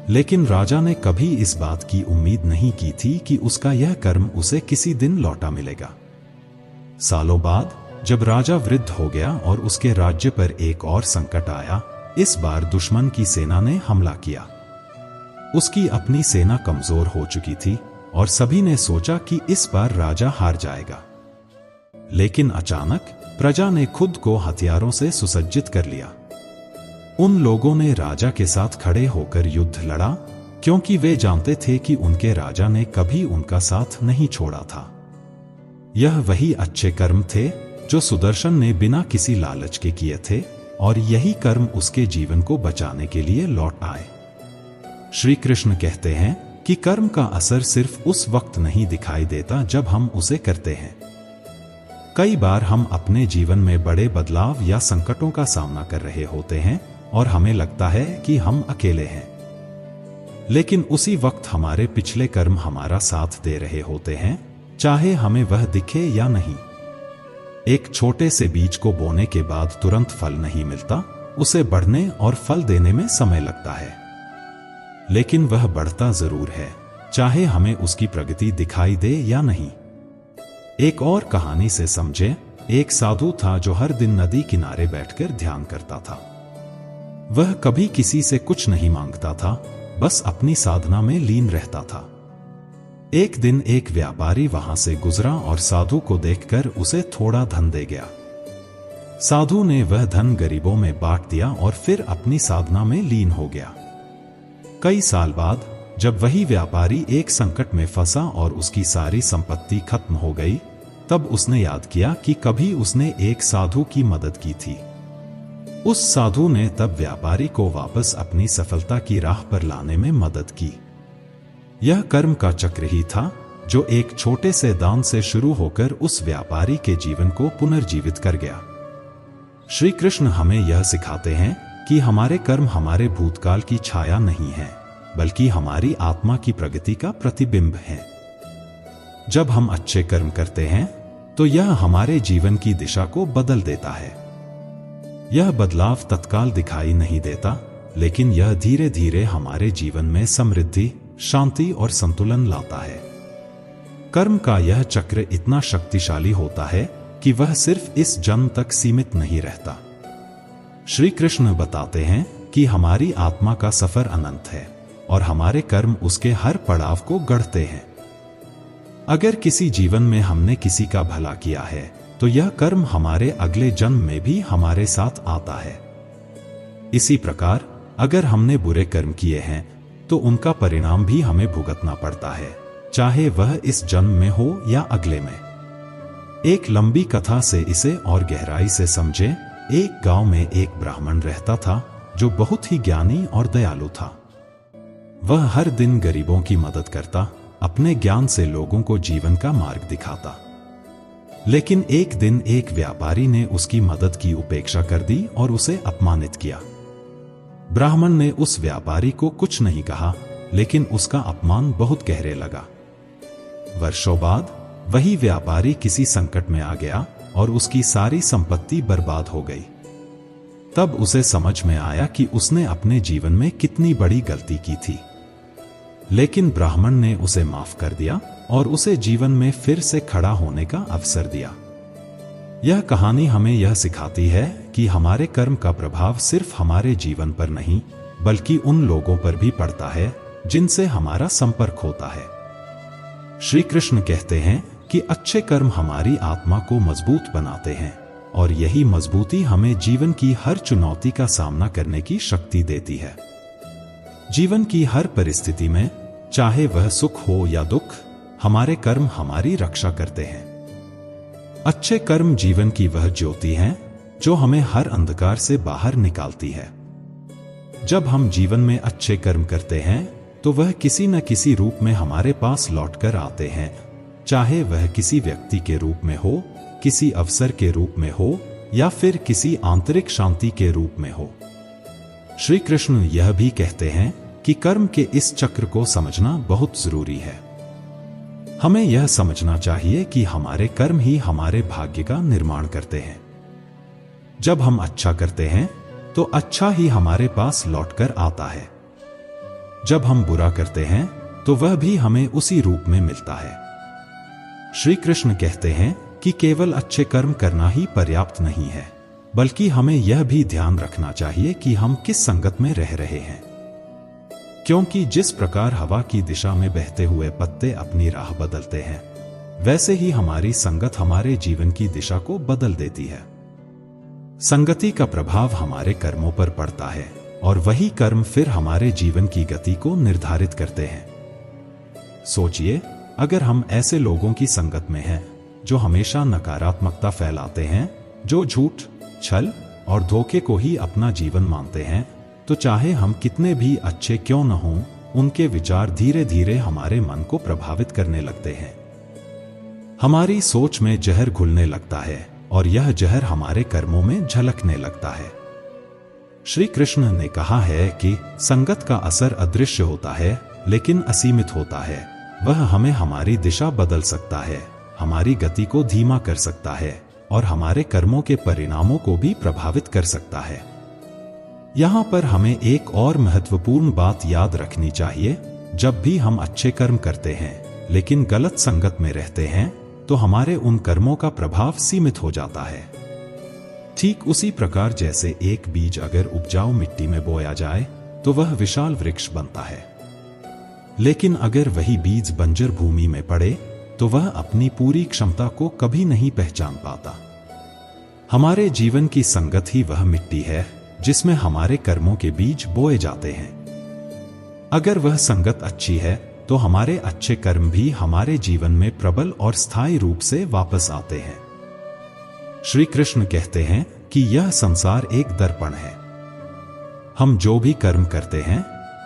लेकिन राजा ने कभी इस बात की उम्मीद नहीं की थी कि उसका यह कर्म उसे किसी दिन लौटा मिलेगा। सालों बाद जब राजा वृद्ध हो गया और उसके राज्य पर एक और संकट आया, इस बार दुश्मन की सेना ने हमला किया। उसकी अपनी सेना कमजोर हो चुकी थी और सभी ने सोचा कि इस बार राजा हार जाएगा। लेकिन अचानक प्रजा ने खुद को हथियारों से सुसज्जित कर लिया। उन लोगों ने राजा के साथ खड़े होकर युद्ध लड़ा, क्योंकि वे जानते थे कि उनके राजा ने कभी उनका साथ नहीं छोड़ा था। यह वही अच्छे कर्म थे जो सुदर्शन ने बिना किसी लालच के किए थे, और यही कर्म उसके जीवन को बचाने के लिए लौट आए। श्री कृष्ण कहते हैं कि कर्म का असर सिर्फ उस वक्त नहीं दिखाई देता जब हम उसे करते हैं। कई बार हम अपने जीवन में बड़े बदलाव या संकटों का सामना कर रहे होते हैं और हमें लगता है कि हम अकेले हैं, लेकिन उसी वक्त हमारे पिछले कर्म हमारा साथ दे रहे होते हैं, चाहे हमें वह दिखे या नहीं। एक छोटे से बीज को बोने के बाद तुरंत फल नहीं मिलता, उसे बढ़ने और फल देने में समय लगता है, लेकिन वह बढ़ता जरूर है, चाहे हमें उसकी प्रगति दिखाई दे या नहीं। एक और कहानी से समझे। एक साधु था जो हर दिन नदी किनारे बैठकर ध्यान करता था। वह कभी किसी से कुछ नहीं मांगता था, बस अपनी साधना में लीन रहता था। एक दिन एक व्यापारी वहां से गुजरा और साधु को देखकर उसे थोड़ा धन दे गया। साधु ने वह धन गरीबों में बांट दिया और फिर अपनी साधना में लीन हो गया। कई साल बाद जब वही व्यापारी एक संकट में फंसा और उसकी सारी संपत्ति खत्म हो गई, तब उसने याद किया कि कभी उसने एक साधु की मदद की थी। उस साधु ने तब व्यापारी को वापस अपनी सफलता की राह पर लाने में मदद की। यह कर्म का चक्र ही था जो एक छोटे से दान से शुरू होकर उस व्यापारी के जीवन को पुनर्जीवित कर गया। श्री कृष्ण हमें यह सिखाते हैं कि हमारे कर्म हमारे भूतकाल की छाया नहीं है, बल्कि हमारी आत्मा की प्रगति का प्रतिबिंब है। जब हम अच्छे कर्म करते हैं तो यह हमारे जीवन की दिशा को बदल देता है। यह बदलाव तत्काल दिखाई नहीं देता, लेकिन यह धीरे धीरे हमारे जीवन में समृद्धि, शांति और संतुलन लाता है। कर्म का यह चक्र इतना शक्तिशाली होता है कि वह सिर्फ इस जन्म तक सीमित नहीं रहता। श्री कृष्ण बताते हैं कि हमारी आत्मा का सफर अनंत है और हमारे कर्म उसके हर पड़ाव को गढ़ते हैं। अगर किसी जीवन में हमने किसी का भला किया है तो यह कर्म हमारे अगले जन्म में भी हमारे साथ आता है। इसी प्रकार अगर हमने बुरे कर्म किए हैं तो उनका परिणाम भी हमें भुगतना पड़ता है, चाहे वह इस जन्म में हो या अगले में। एक लंबी कथा से इसे और गहराई से समझे। एक गांव में एक ब्राह्मण रहता था जो बहुत ही ज्ञानी और दयालु था। वह हर दिन गरीबों की मदद करता, अपने ज्ञान से लोगों को जीवन का मार्ग दिखाता। लेकिन एक दिन एक व्यापारी ने उसकी मदद की उपेक्षा कर दी और उसे अपमानित किया। ब्राह्मण ने उस व्यापारी को कुछ नहीं कहा, लेकिन उसका अपमान बहुत गहरे लगा। वर्षों बाद वही व्यापारी किसी संकट में आ गया और उसकी सारी संपत्ति बर्बाद हो गई। तब उसे समझ में आया कि उसने अपने जीवन में कितनी बड़ी गलती की थी। लेकिन ब्राह्मण ने उसे माफ कर दिया और उसे जीवन में फिर से खड़ा होने का अवसर दिया। यह कहानी हमें यह सिखाती है कि हमारे कर्म का प्रभाव सिर्फ हमारे जीवन पर नहीं, बल्कि उन लोगों पर भी पड़ता है जिनसे हमारा संपर्क होता है। श्री कृष्ण कहते हैं कि अच्छे कर्म हमारी आत्मा को मजबूत बनाते हैं और यही मजबूती हमें जीवन की हर चुनौती का सामना करने की शक्ति देती है। जीवन की हर परिस्थिति में, चाहे वह सुख हो या दुख, हमारे कर्म हमारी रक्षा करते हैं। अच्छे कर्म जीवन की वह ज्योति हैं जो हमें हर अंधकार से बाहर निकालती है। जब हम जीवन में अच्छे कर्म करते हैं तो वह किसी न किसी रूप में हमारे पास लौटकर आते हैं, चाहे वह किसी व्यक्ति के रूप में हो, किसी अवसर के रूप में हो या फिर किसी आंतरिक शांति के रूप में हो। श्री कृष्ण यह भी कहते हैं कि कर्म के इस चक्र को समझना बहुत जरूरी है। हमें यह समझना चाहिए कि हमारे कर्म ही हमारे भाग्य का निर्माण करते हैं। जब हम अच्छा करते हैं तो अच्छा ही हमारे पास लौटकर आता है। जब हम बुरा करते हैं तो वह भी हमें उसी रूप में मिलता है। श्री कृष्ण कहते हैं कि केवल अच्छे कर्म करना ही पर्याप्त नहीं है, बल्कि हमें यह भी ध्यान रखना चाहिए कि हम किस संगत में रह रहे हैं, क्योंकि जिस प्रकार हवा की दिशा में बहते हुए पत्ते अपनी राह बदलते हैं, वैसे ही हमारी संगत हमारे जीवन की दिशा को बदल देती है। संगति का प्रभाव हमारे कर्मों पर पड़ता है और वही कर्म फिर हमारे जीवन की गति को निर्धारित करते हैं। सोचिए, अगर हम ऐसे लोगों की संगत में हैं जो हमेशा नकारात्मकता फैलाते हैं, जो झूठ, छल और धोखे को ही अपना जीवन मानते हैं, तो चाहे हम कितने भी अच्छे क्यों न हों, उनके विचार धीरे धीरे हमारे मन को प्रभावित करने लगते हैं। हमारी सोच में जहर घुलने लगता है और यह जहर हमारे कर्मों में झलकने लगता है। श्री कृष्ण ने कहा है कि संगत का असर अदृश्य होता है लेकिन असीमित होता है। वह हमें हमारी दिशा बदल सकता है, हमारी गति को धीमा कर सकता है और हमारे कर्मों के परिणामों को भी प्रभावित कर सकता है। यहाँ पर हमें एक और महत्वपूर्ण बात याद रखनी चाहिए। जब भी हम अच्छे कर्म करते हैं लेकिन गलत संगत में रहते हैं, तो हमारे उन कर्मों का प्रभाव सीमित हो जाता है। ठीक उसी प्रकार जैसे एक बीज अगर उपजाऊ मिट्टी में बोया जाए तो वह विशाल वृक्ष बनता है, लेकिन अगर वही बीज बंजर भूमि में पड़े तो वह अपनी पूरी क्षमता को कभी नहीं पहचान पाता। हमारे जीवन की संगत ही वह मिट्टी है जिसमें हमारे कर्मों के बीज बोए जाते हैं। अगर वह संगत अच्छी है तो हमारे अच्छे कर्म भी हमारे जीवन में प्रबल और स्थायी रूप से वापस आते हैं। श्री कृष्ण कहते हैं कि यह संसार एक दर्पण है। हम जो भी कर्म करते हैं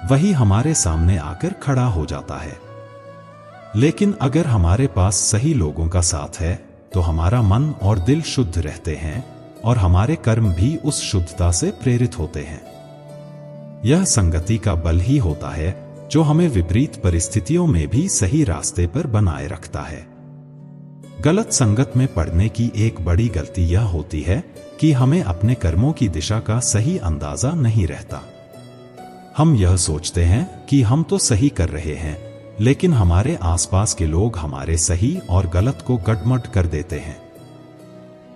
वही हमारे सामने आकर खड़ा हो जाता है। लेकिन अगर हमारे पास सही लोगों का साथ है तो हमारा मन और दिल शुद्ध रहते हैं और हमारे कर्म भी उस शुद्धता से प्रेरित होते हैं। यह संगति का बल ही होता है जो हमें विपरीत परिस्थितियों में भी सही रास्ते पर बनाए रखता है। गलत संगत में पड़ने की एक बड़ी गलती यह होती है कि हमें अपने कर्मों की दिशा का सही अंदाजा नहीं रहता। हम यह सोचते हैं कि हम तो सही कर रहे हैं, लेकिन हमारे आसपास के लोग हमारे सही और गलत को गड़बड़ कर देते हैं।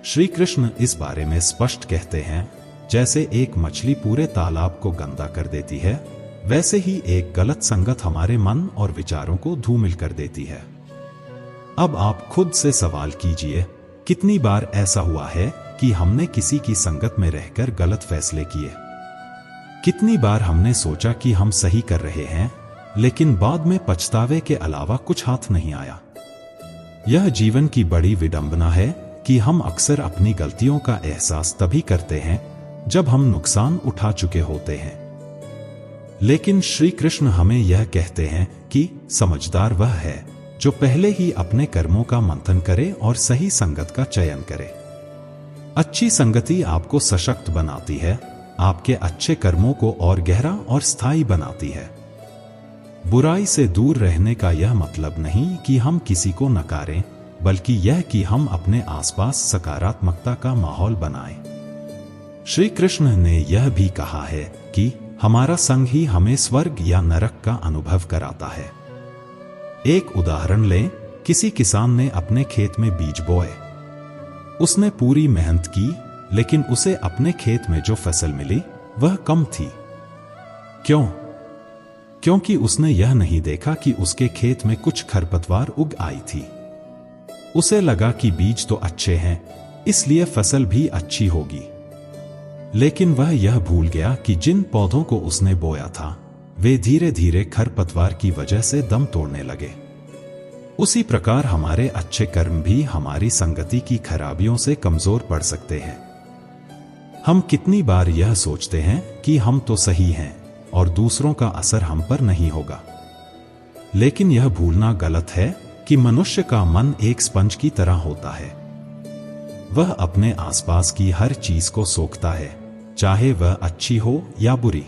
श्री कृष्ण इस बारे में स्पष्ट कहते हैं, जैसे एक मछली पूरे तालाब को गंदा कर देती है, वैसे ही एक गलत संगत हमारे मन और विचारों को धूमिल कर देती है। अब आप खुद से सवाल कीजिए, कितनी बार ऐसा हुआ है कि हमने किसी की संगत में रहकर गलत फैसले किए? कितनी बार हमने सोचा कि हम सही कर रहे हैं, लेकिन बाद में पछतावे के अलावा कुछ हाथ नहीं आया? यह जीवन की बड़ी विडंबना है कि हम अक्सर अपनी गलतियों का एहसास तभी करते हैं जब हम नुकसान उठा चुके होते हैं। लेकिन श्री कृष्ण हमें यह कहते हैं कि समझदार वह है जो पहले ही अपने कर्मों का मंथन करे और सही संगत का चयन करे। अच्छी संगति आपको सशक्त बनाती है, आपके अच्छे कर्मों को और गहरा और स्थायी बनाती है। बुराई से दूर रहने का यह मतलब नहीं कि हम किसी को नकारें, बल्कि यह कि हम अपने आसपास सकारात्मकता का माहौल बनाएं। श्री कृष्ण ने यह भी कहा है कि हमारा संग ही हमें स्वर्ग या नरक का अनुभव कराता है। एक उदाहरण लें, किसी किसान ने अपने खेत में बीज बोए। उसने पूरी मेहनत की, लेकिन उसे अपने खेत में जो फसल मिली वह कम थी। क्यों? क्योंकि उसने यह नहीं देखा कि उसके खेत में कुछ खरपतवार उग आई थी। उसे लगा कि बीज तो अच्छे हैं, इसलिए फसल भी अच्छी होगी। लेकिन वह यह भूल गया कि जिन पौधों को उसने बोया था वे धीरे धीरे खरपतवार की वजह से दम तोड़ने लगे। उसी प्रकार हमारे अच्छे कर्म भी हमारी संगति की खराबियों से कमजोर पड़ सकते हैं। हम कितनी बार यह सोचते हैं कि हम तो सही हैं और दूसरों का असर हम पर नहीं होगा। लेकिन यह भूलना गलत है कि मनुष्य का मन एक स्पंज की तरह होता है। वह अपने आसपास की हर चीज को सोखता है, चाहे वह अच्छी हो या बुरी।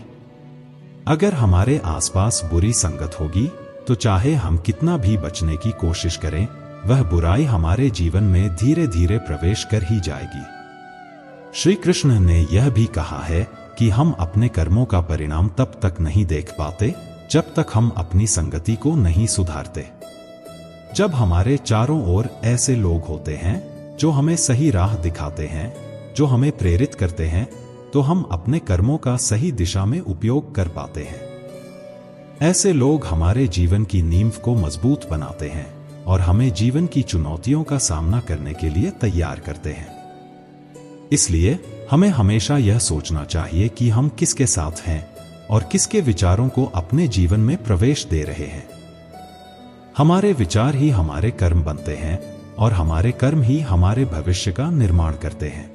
अगर हमारे आसपास बुरी संगत होगी तो चाहे हम कितना भी बचने की कोशिश करें, वह बुराई हमारे जीवन में धीरे धीरे प्रवेश कर ही जाएगी। श्री कृष्ण ने यह भी कहा है कि हम अपने कर्मों का परिणाम तब तक नहीं देख पाते जब तक हम अपनी संगति को नहीं सुधारते। जब हमारे चारों ओर ऐसे लोग होते हैं जो हमें सही राह दिखाते हैं, जो हमें प्रेरित करते हैं, तो हम अपने कर्मों का सही दिशा में उपयोग कर पाते हैं। ऐसे लोग हमारे जीवन की नींव को मजबूत बनाते हैं और हमें जीवन की चुनौतियों का सामना करने के लिए तैयार करते हैं। इसलिए हमें हमेशा यह सोचना चाहिए कि हम किसके साथ हैं और किसके विचारों को अपने जीवन में प्रवेश दे रहे हैं। हमारे विचार ही हमारे कर्म बनते हैं और हमारे कर्म ही हमारे भविष्य का निर्माण करते हैं।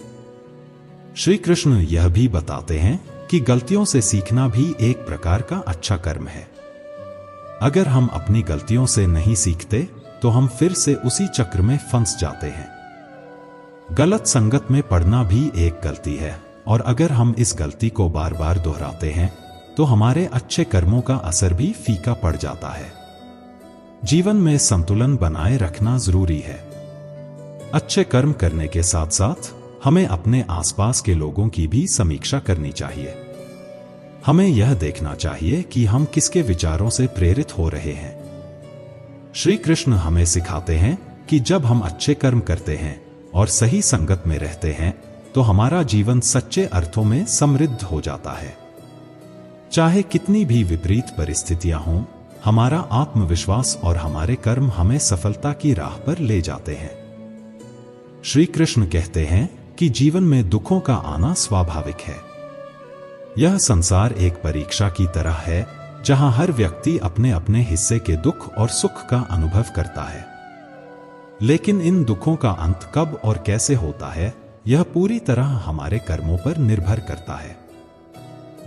श्री कृष्ण यह भी बताते हैं कि गलतियों से सीखना भी एक प्रकार का अच्छा कर्म है। अगर हम अपनी गलतियों से नहीं सीखते तो हम फिर से उसी चक्र में फंस जाते हैं। गलत संगत में पड़ना भी एक गलती है, और अगर हम इस गलती को बार बार दोहराते हैं तो हमारे अच्छे कर्मों का असर भी फीका पड़ जाता है। जीवन में संतुलन बनाए रखना जरूरी है। अच्छे कर्म करने के साथ साथ हमें अपने आसपास के लोगों की भी समीक्षा करनी चाहिए। हमें यह देखना चाहिए कि हम किसके विचारों से प्रेरित हो रहे हैं। श्री कृष्ण हमें सिखाते हैं कि जब हम अच्छे कर्म करते हैं और सही संगत में रहते हैं तो हमारा जीवन सच्चे अर्थों में समृद्ध हो जाता है। चाहे कितनी भी विपरीत परिस्थितियां हों, हमारा आत्मविश्वास और हमारे कर्म हमें सफलता की राह पर ले जाते हैं। श्री कृष्ण कहते हैं कि जीवन में दुखों का आना स्वाभाविक है। यह संसार एक परीक्षा की तरह है जहां हर व्यक्ति अपने अपने हिस्से के दुख और सुख का अनुभव करता है। लेकिन इन दुखों का अंत कब और कैसे होता है, यह पूरी तरह हमारे कर्मों पर निर्भर करता है।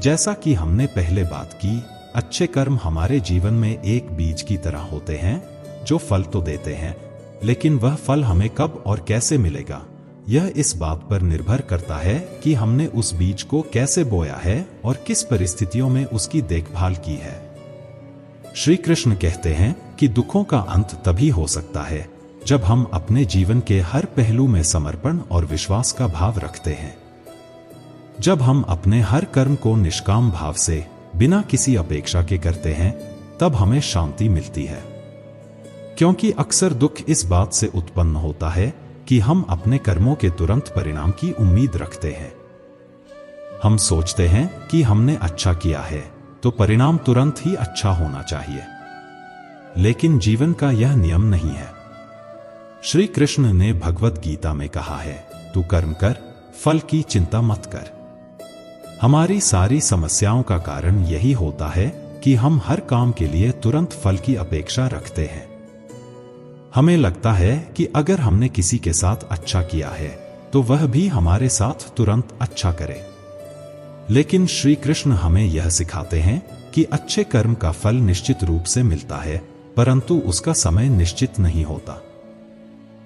जैसा कि हमने पहले बात की, अच्छे कर्म हमारे जीवन में एक बीज की तरह होते हैं जो फल तो देते हैं, लेकिन वह फल हमें कब और कैसे मिलेगा, यह इस बात पर निर्भर करता है कि हमने उस बीज को कैसे बोया है और किस परिस्थितियों में उसकी देखभाल की है। श्री कृष्ण कहते हैं कि दुखों का अंत तभी हो सकता है जब हम अपने जीवन के हर पहलू में समर्पण और विश्वास का भाव रखते हैं। जब हम अपने हर कर्म को निष्काम भाव से बिना किसी अपेक्षा के करते हैं, तब हमें शांति मिलती है। क्योंकि अक्सर दुख इस बात से उत्पन्न होता है कि हम अपने कर्मों के तुरंत परिणाम की उम्मीद रखते हैं। हम सोचते हैं कि हमने अच्छा किया है तो परिणाम तुरंत ही अच्छा होना चाहिए, लेकिन जीवन का यह नियम नहीं है। श्री कृष्ण ने भगवत गीता में कहा है, तू कर्म कर, फल की चिंता मत कर। हमारी सारी समस्याओं का कारण यही होता है कि हम हर काम के लिए तुरंत फल की अपेक्षा रखते हैं। हमें लगता है कि अगर हमने किसी के साथ अच्छा किया है तो वह भी हमारे साथ तुरंत अच्छा करे। लेकिन श्री कृष्ण हमें यह सिखाते हैं कि अच्छे कर्म का फल निश्चित रूप से मिलता है, परंतु उसका समय निश्चित नहीं होता।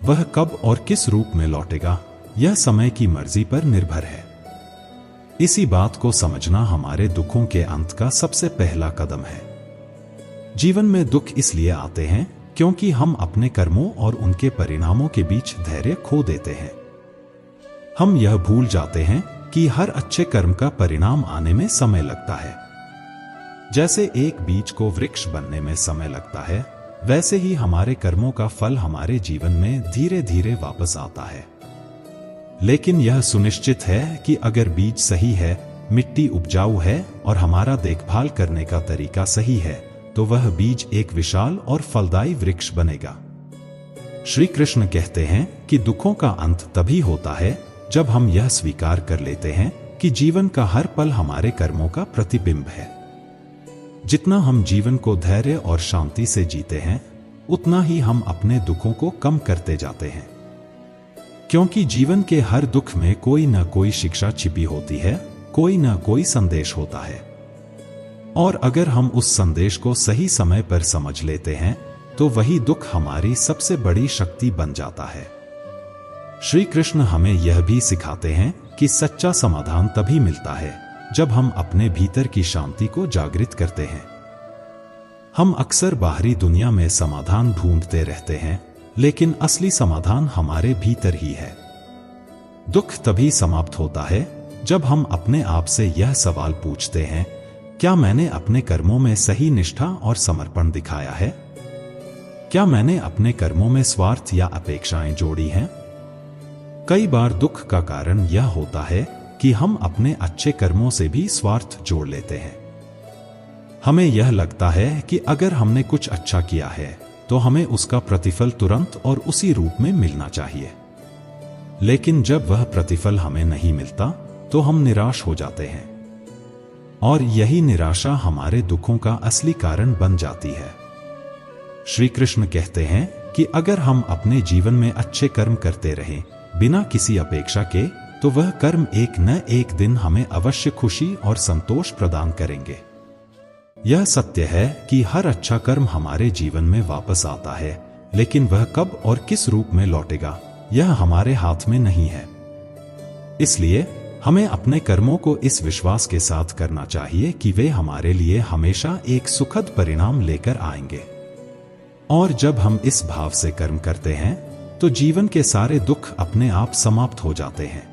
वह कब और किस रूप में लौटेगा, यह समय की मर्जी पर निर्भर है। इसी बात को समझना हमारे दुखों के अंत का सबसे पहला कदम है। जीवन में दुख इसलिए आते हैं क्योंकि हम अपने कर्मों और उनके परिणामों के बीच धैर्य खो देते हैं। हम यह भूल जाते हैं कि हर अच्छे कर्म का परिणाम आने में समय लगता है। जैसे एक बीज को वृक्ष बनने में समय लगता है, वैसे ही हमारे कर्मों का फल हमारे जीवन में धीरे धीरे वापस आता है। लेकिन यह सुनिश्चित है कि अगर बीज सही है, मिट्टी उपजाऊ है और हमारा देखभाल करने का तरीका सही है, तो वह बीज एक विशाल और फलदायी वृक्ष बनेगा। श्री कृष्ण कहते हैं कि दुखों का अंत तभी होता है जब हम यह स्वीकार कर लेते हैं कि जीवन का हर पल हमारे कर्मों का प्रतिबिंब है। जितना हम जीवन को धैर्य और शांति से जीते हैं, उतना ही हम अपने दुखों को कम करते जाते हैं। क्योंकि जीवन के हर दुख में कोई न कोई शिक्षा छिपी होती है, कोई न कोई संदेश होता है। और अगर हम उस संदेश को सही समय पर समझ लेते हैं, तो वही दुख हमारी सबसे बड़ी शक्ति बन जाता है। श्री कृष्ण हमें यह भी सिखाते हैं कि सच्चा समाधान तभी मिलता है जब हम अपने भीतर की शांति को जागृत करते हैं। हम अक्सर बाहरी दुनिया में समाधान ढूंढते रहते हैं, लेकिन असली समाधान हमारे भीतर ही है। दुख तभी समाप्त होता है जब हम अपने आप से यह सवाल पूछते हैं, क्या मैंने अपने कर्मों में सही निष्ठा और समर्पण दिखाया है? क्या मैंने अपने कर्मों में स्वार्थ या अपेक्षाएं जोड़ी हैं? कई बार दुख का कारण यह होता है कि हम अपने अच्छे कर्मों से भी स्वार्थ जोड़ लेते हैं। हमें यह लगता है कि अगर हमने कुछ अच्छा किया है तो हमें उसका प्रतिफल तुरंत और उसी रूप में मिलना चाहिए। लेकिन जब वह प्रतिफल हमें नहीं मिलता तो हम निराश हो जाते हैं, और यही निराशा हमारे दुखों का असली कारण बन जाती है। श्री कृष्ण कहते हैं कि अगर हम अपने जीवन में अच्छे कर्म करते रहें बिना किसी अपेक्षा के, तो वह कर्म एक न एक दिन हमें अवश्य खुशी और संतोष प्रदान करेंगे। यह सत्य है कि हर अच्छा कर्म हमारे जीवन में वापस आता है, लेकिन वह कब और किस रूप में लौटेगा यह हमारे हाथ में नहीं है। इसलिए हमें अपने कर्मों को इस विश्वास के साथ करना चाहिए कि वे हमारे लिए हमेशा एक सुखद परिणाम लेकर आएंगे। और जब हम इस भाव से कर्म करते हैं तो जीवन के सारे दुख अपने आप समाप्त हो जाते हैं,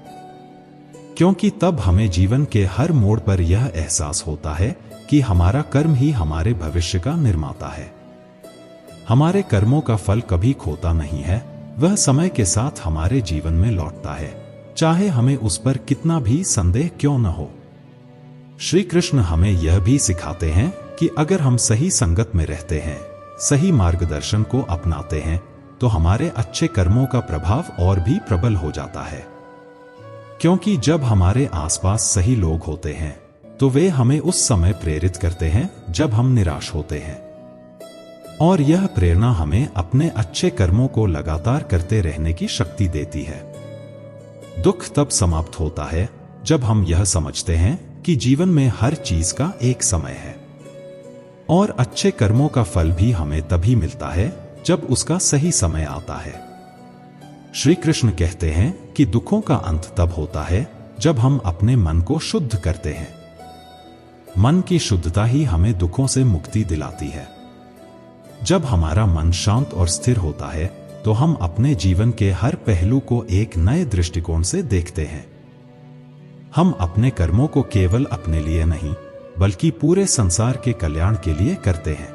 क्योंकि तब हमें जीवन के हर मोड़ पर यह एहसास होता है कि हमारा कर्म ही हमारे भविष्य का निर्माता है। हमारे कर्मों का फल कभी खोता नहीं है, वह समय के साथ हमारे जीवन में लौटता है, चाहे हमें उस पर कितना भी संदेह क्यों न हो। श्री कृष्ण हमें यह भी सिखाते हैं कि अगर हम सही संगत में रहते हैं, सही मार्गदर्शन को अपनाते हैं, तो हमारे अच्छे कर्मों का प्रभाव और भी प्रबल हो जाता है। क्योंकि जब हमारे आसपास सही लोग होते हैं तो वे हमें उस समय प्रेरित करते हैं जब हम निराश होते हैं, और यह प्रेरणा हमें अपने अच्छे कर्मों को लगातार करते रहने की शक्ति देती है। दुख तब समाप्त होता है जब हम यह समझते हैं कि जीवन में हर चीज का एक समय है, और अच्छे कर्मों का फल भी हमें तभी मिलता है जब उसका सही समय आता है। श्री कृष्ण कहते हैं कि दुखों का अंत तब होता है जब हम अपने मन को शुद्ध करते हैं। मन की शुद्धता ही हमें दुखों से मुक्ति दिलाती है। जब हमारा मन शांत और स्थिर होता है तो हम अपने जीवन के हर पहलू को एक नए दृष्टिकोण से देखते हैं। हम अपने कर्मों को केवल अपने लिए नहीं, बल्कि पूरे संसार के कल्याण के लिए करते हैं,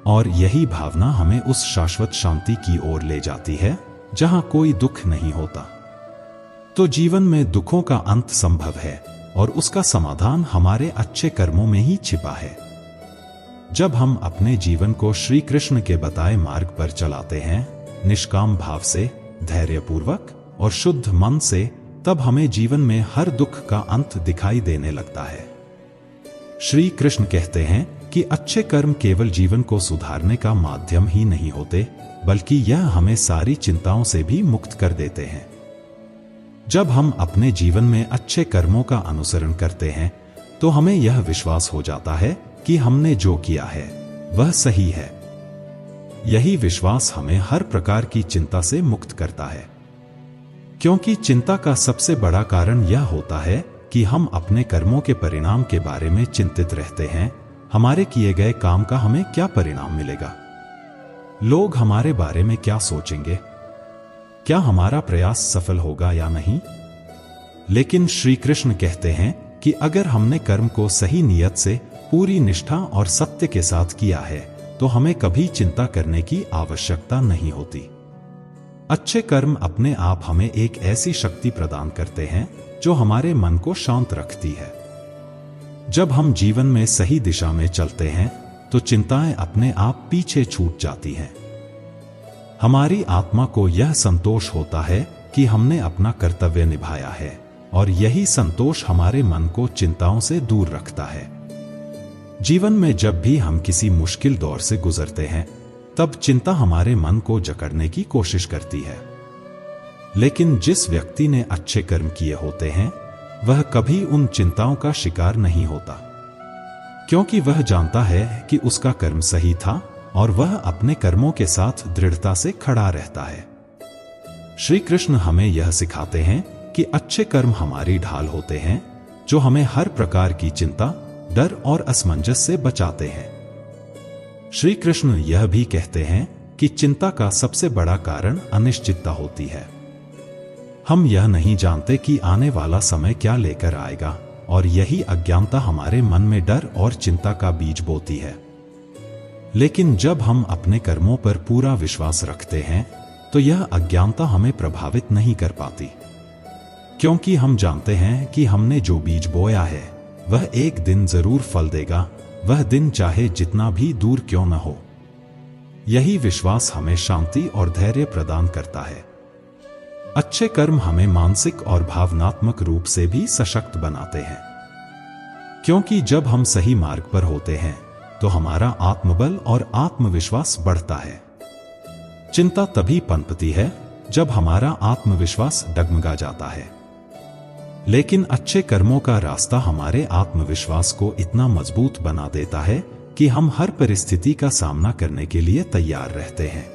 और यही भावना हमें उस शाश्वत शांति की ओर ले जाती है जहां कोई दुख नहीं होता। तो जीवन में दुखों का अंत संभव है, और उसका समाधान हमारे अच्छे कर्मों में ही छिपा है। जब हम अपने जीवन को श्री कृष्ण के बताए मार्ग पर चलाते हैं, निष्काम भाव से, धैर्यपूर्वक और शुद्ध मन से, तब हमें जीवन में हर दुख का अंत दिखाई देने लगता है। श्री कृष्ण कहते हैं कि अच्छे कर्म केवल जीवन को सुधारने का माध्यम ही नहीं होते, बल्कि यह हमें सारी चिंताओं से भी मुक्त कर देते हैं। जब हम अपने जीवन में अच्छे कर्मों का अनुसरण करते हैं तो हमें यह विश्वास हो जाता है कि हमने जो किया है वह सही है। यही विश्वास हमें हर प्रकार की चिंता से मुक्त करता है, क्योंकि चिंता का सबसे बड़ा कारण यह होता है कि हम अपने कर्मों के परिणाम के बारे में चिंतित रहते हैं। हमारे किए गए काम का हमें क्या परिणाम मिलेगा? लोग हमारे बारे में क्या सोचेंगे? क्या हमारा प्रयास सफल होगा या नहीं? लेकिन श्री कृष्ण कहते हैं कि अगर हमने कर्म को सही नियत से, पूरी निष्ठा और सत्य के साथ किया है, तो हमें कभी चिंता करने की आवश्यकता नहीं होती। अच्छे कर्म अपने आप हमें एक ऐसी शक्ति प्रदान करते हैं जो हमारे मन को शांत रखती है। जब हम जीवन में सही दिशा में चलते हैं तो चिंताएं अपने आप पीछे छूट जाती हैं। हमारी आत्मा को यह संतोष होता है कि हमने अपना कर्तव्य निभाया है, और यही संतोष हमारे मन को चिंताओं से दूर रखता है। जीवन में जब भी हम किसी मुश्किल दौर से गुजरते हैं, तब चिंता हमारे मन को जकड़ने की कोशिश करती है। लेकिन जिस व्यक्ति ने अच्छे कर्म किए होते हैं, वह कभी उन चिंताओं का शिकार नहीं होता, क्योंकि वह जानता है कि उसका कर्म सही था और वह अपने कर्मों के साथ दृढ़ता से खड़ा रहता है। श्री कृष्ण हमें यह सिखाते हैं कि अच्छे कर्म हमारी ढाल होते हैं, जो हमें हर प्रकार की चिंता, डर और असमंजस से बचाते हैं। श्री कृष्ण यह भी कहते हैं कि चिंता का सबसे बड़ा कारण अनिश्चितता होती है। हम यह नहीं जानते कि आने वाला समय क्या लेकर आएगा, और यही अज्ञानता हमारे मन में डर और चिंता का बीज बोती है। लेकिन जब हम अपने कर्मों पर पूरा विश्वास रखते हैं, तो यह अज्ञानता हमें प्रभावित नहीं कर पाती, क्योंकि हम जानते हैं कि हमने जो बीज बोया है वह एक दिन जरूर फल देगा, वह दिन चाहे जितना भी दूर क्यों न हो। यही विश्वास हमें शांति और धैर्य प्रदान करता है। अच्छे कर्म हमें मानसिक और भावनात्मक रूप से भी सशक्त बनाते हैं, क्योंकि जब हम सही मार्ग पर होते हैं तो हमारा आत्मबल और आत्मविश्वास बढ़ता है। चिंता तभी पनपती है जब हमारा आत्मविश्वास डगमगा जाता है, लेकिन अच्छे कर्मों का रास्ता हमारे आत्मविश्वास को इतना मजबूत बना देता है कि हम हर परिस्थिति का सामना करने के लिए तैयार रहते हैं।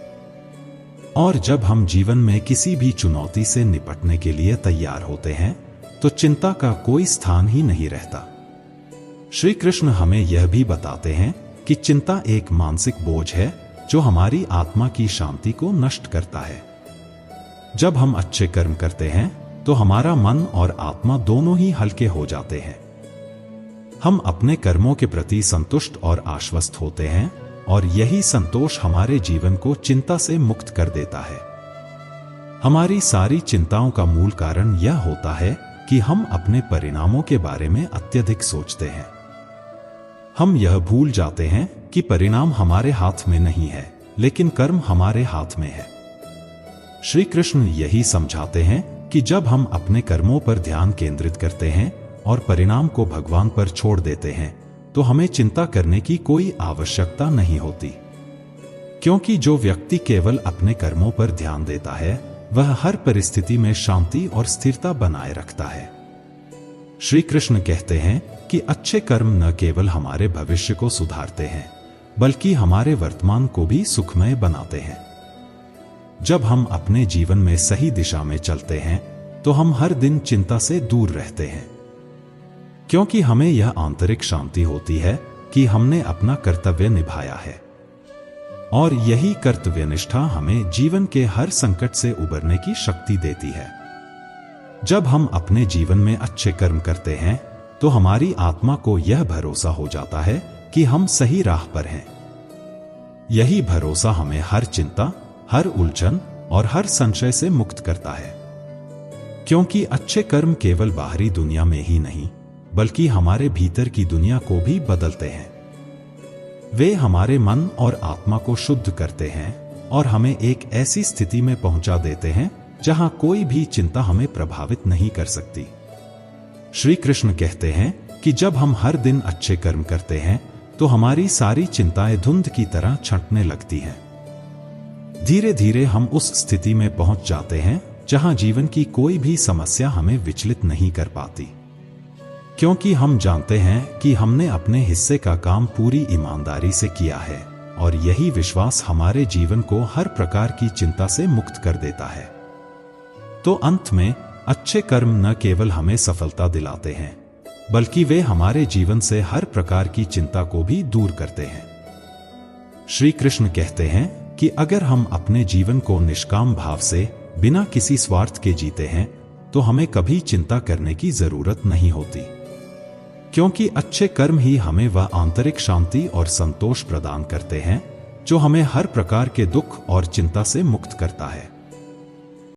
और जब हम जीवन में किसी भी चुनौती से निपटने के लिए तैयार होते हैं तो चिंता का कोई स्थान ही नहीं रहता। श्री कृष्ण हमें यह भी बताते हैं कि चिंता एक मानसिक बोझ है जो हमारी आत्मा की शांति को नष्ट करता है। जब हम अच्छे कर्म करते हैं तो हमारा मन और आत्मा दोनों ही हल्के हो जाते हैं। हम अपने कर्मों के प्रति संतुष्ट और आश्वस्त होते हैं और यही संतोष हमारे जीवन को चिंता से मुक्त कर देता है। हमारी सारी चिंताओं का मूल कारण यह होता है कि हम अपने परिणामों के बारे में अत्यधिक सोचते हैं। हम यह भूल जाते हैं कि परिणाम हमारे हाथ में नहीं है, लेकिन कर्म हमारे हाथ में है। श्री कृष्ण यही समझाते हैं कि जब हम अपने कर्मों पर ध्यान केंद्रित करते हैं और परिणाम को भगवान पर छोड़ देते हैं तो हमें चिंता करने की कोई आवश्यकता नहीं होती, क्योंकि जो व्यक्ति केवल अपने कर्मों पर ध्यान देता है वह हर परिस्थिति में शांति और स्थिरता बनाए रखता है। श्री कृष्ण कहते हैं कि अच्छे कर्म न केवल हमारे भविष्य को सुधारते हैं बल्कि हमारे वर्तमान को भी सुखमय बनाते हैं। जब हम अपने जीवन में सही दिशा में चलते हैं तो हम हर दिन चिंता से दूर रहते हैं, क्योंकि हमें यह आंतरिक शांति होती है कि हमने अपना कर्तव्य निभाया है। और यही कर्तव्यनिष्ठा हमें जीवन के हर संकट से उबरने की शक्ति देती है। जब हम अपने जीवन में अच्छे कर्म करते हैं तो हमारी आत्मा को यह भरोसा हो जाता है कि हम सही राह पर हैं। यही भरोसा हमें हर चिंता, हर उलझन और हर संशय से मुक्त करता है, क्योंकि अच्छे कर्म केवल बाहरी दुनिया में ही नहीं बल्कि हमारे भीतर की दुनिया को भी बदलते हैं। वे हमारे मन और आत्मा को शुद्ध करते हैं और हमें एक ऐसी स्थिति में पहुंचा देते हैं जहां कोई भी चिंता हमें प्रभावित नहीं कर सकती। श्री कृष्ण कहते हैं कि जब हम हर दिन अच्छे कर्म करते हैं तो हमारी सारी चिंताएं धुंध की तरह छंटने लगती हैं। धीरे धीरे हम उस स्थिति में पहुंच जाते हैं जहां जीवन की कोई भी समस्या हमें विचलित नहीं कर पाती, क्योंकि हम जानते हैं कि हमने अपने हिस्से का काम पूरी ईमानदारी से किया है और यही विश्वास हमारे जीवन को हर प्रकार की चिंता से मुक्त कर देता है। तो अंत में अच्छे कर्म न केवल हमें सफलता दिलाते हैं बल्कि वे हमारे जीवन से हर प्रकार की चिंता को भी दूर करते हैं। श्री कृष्ण कहते हैं कि अगर हम अपने जीवन को निष्काम भाव से बिना किसी स्वार्थ के जीते हैं तो हमें कभी चिंता करने की जरूरत नहीं होती, क्योंकि अच्छे कर्म ही हमें वह आंतरिक शांति और संतोष प्रदान करते हैं जो हमें हर प्रकार के दुख और चिंता से मुक्त करता है।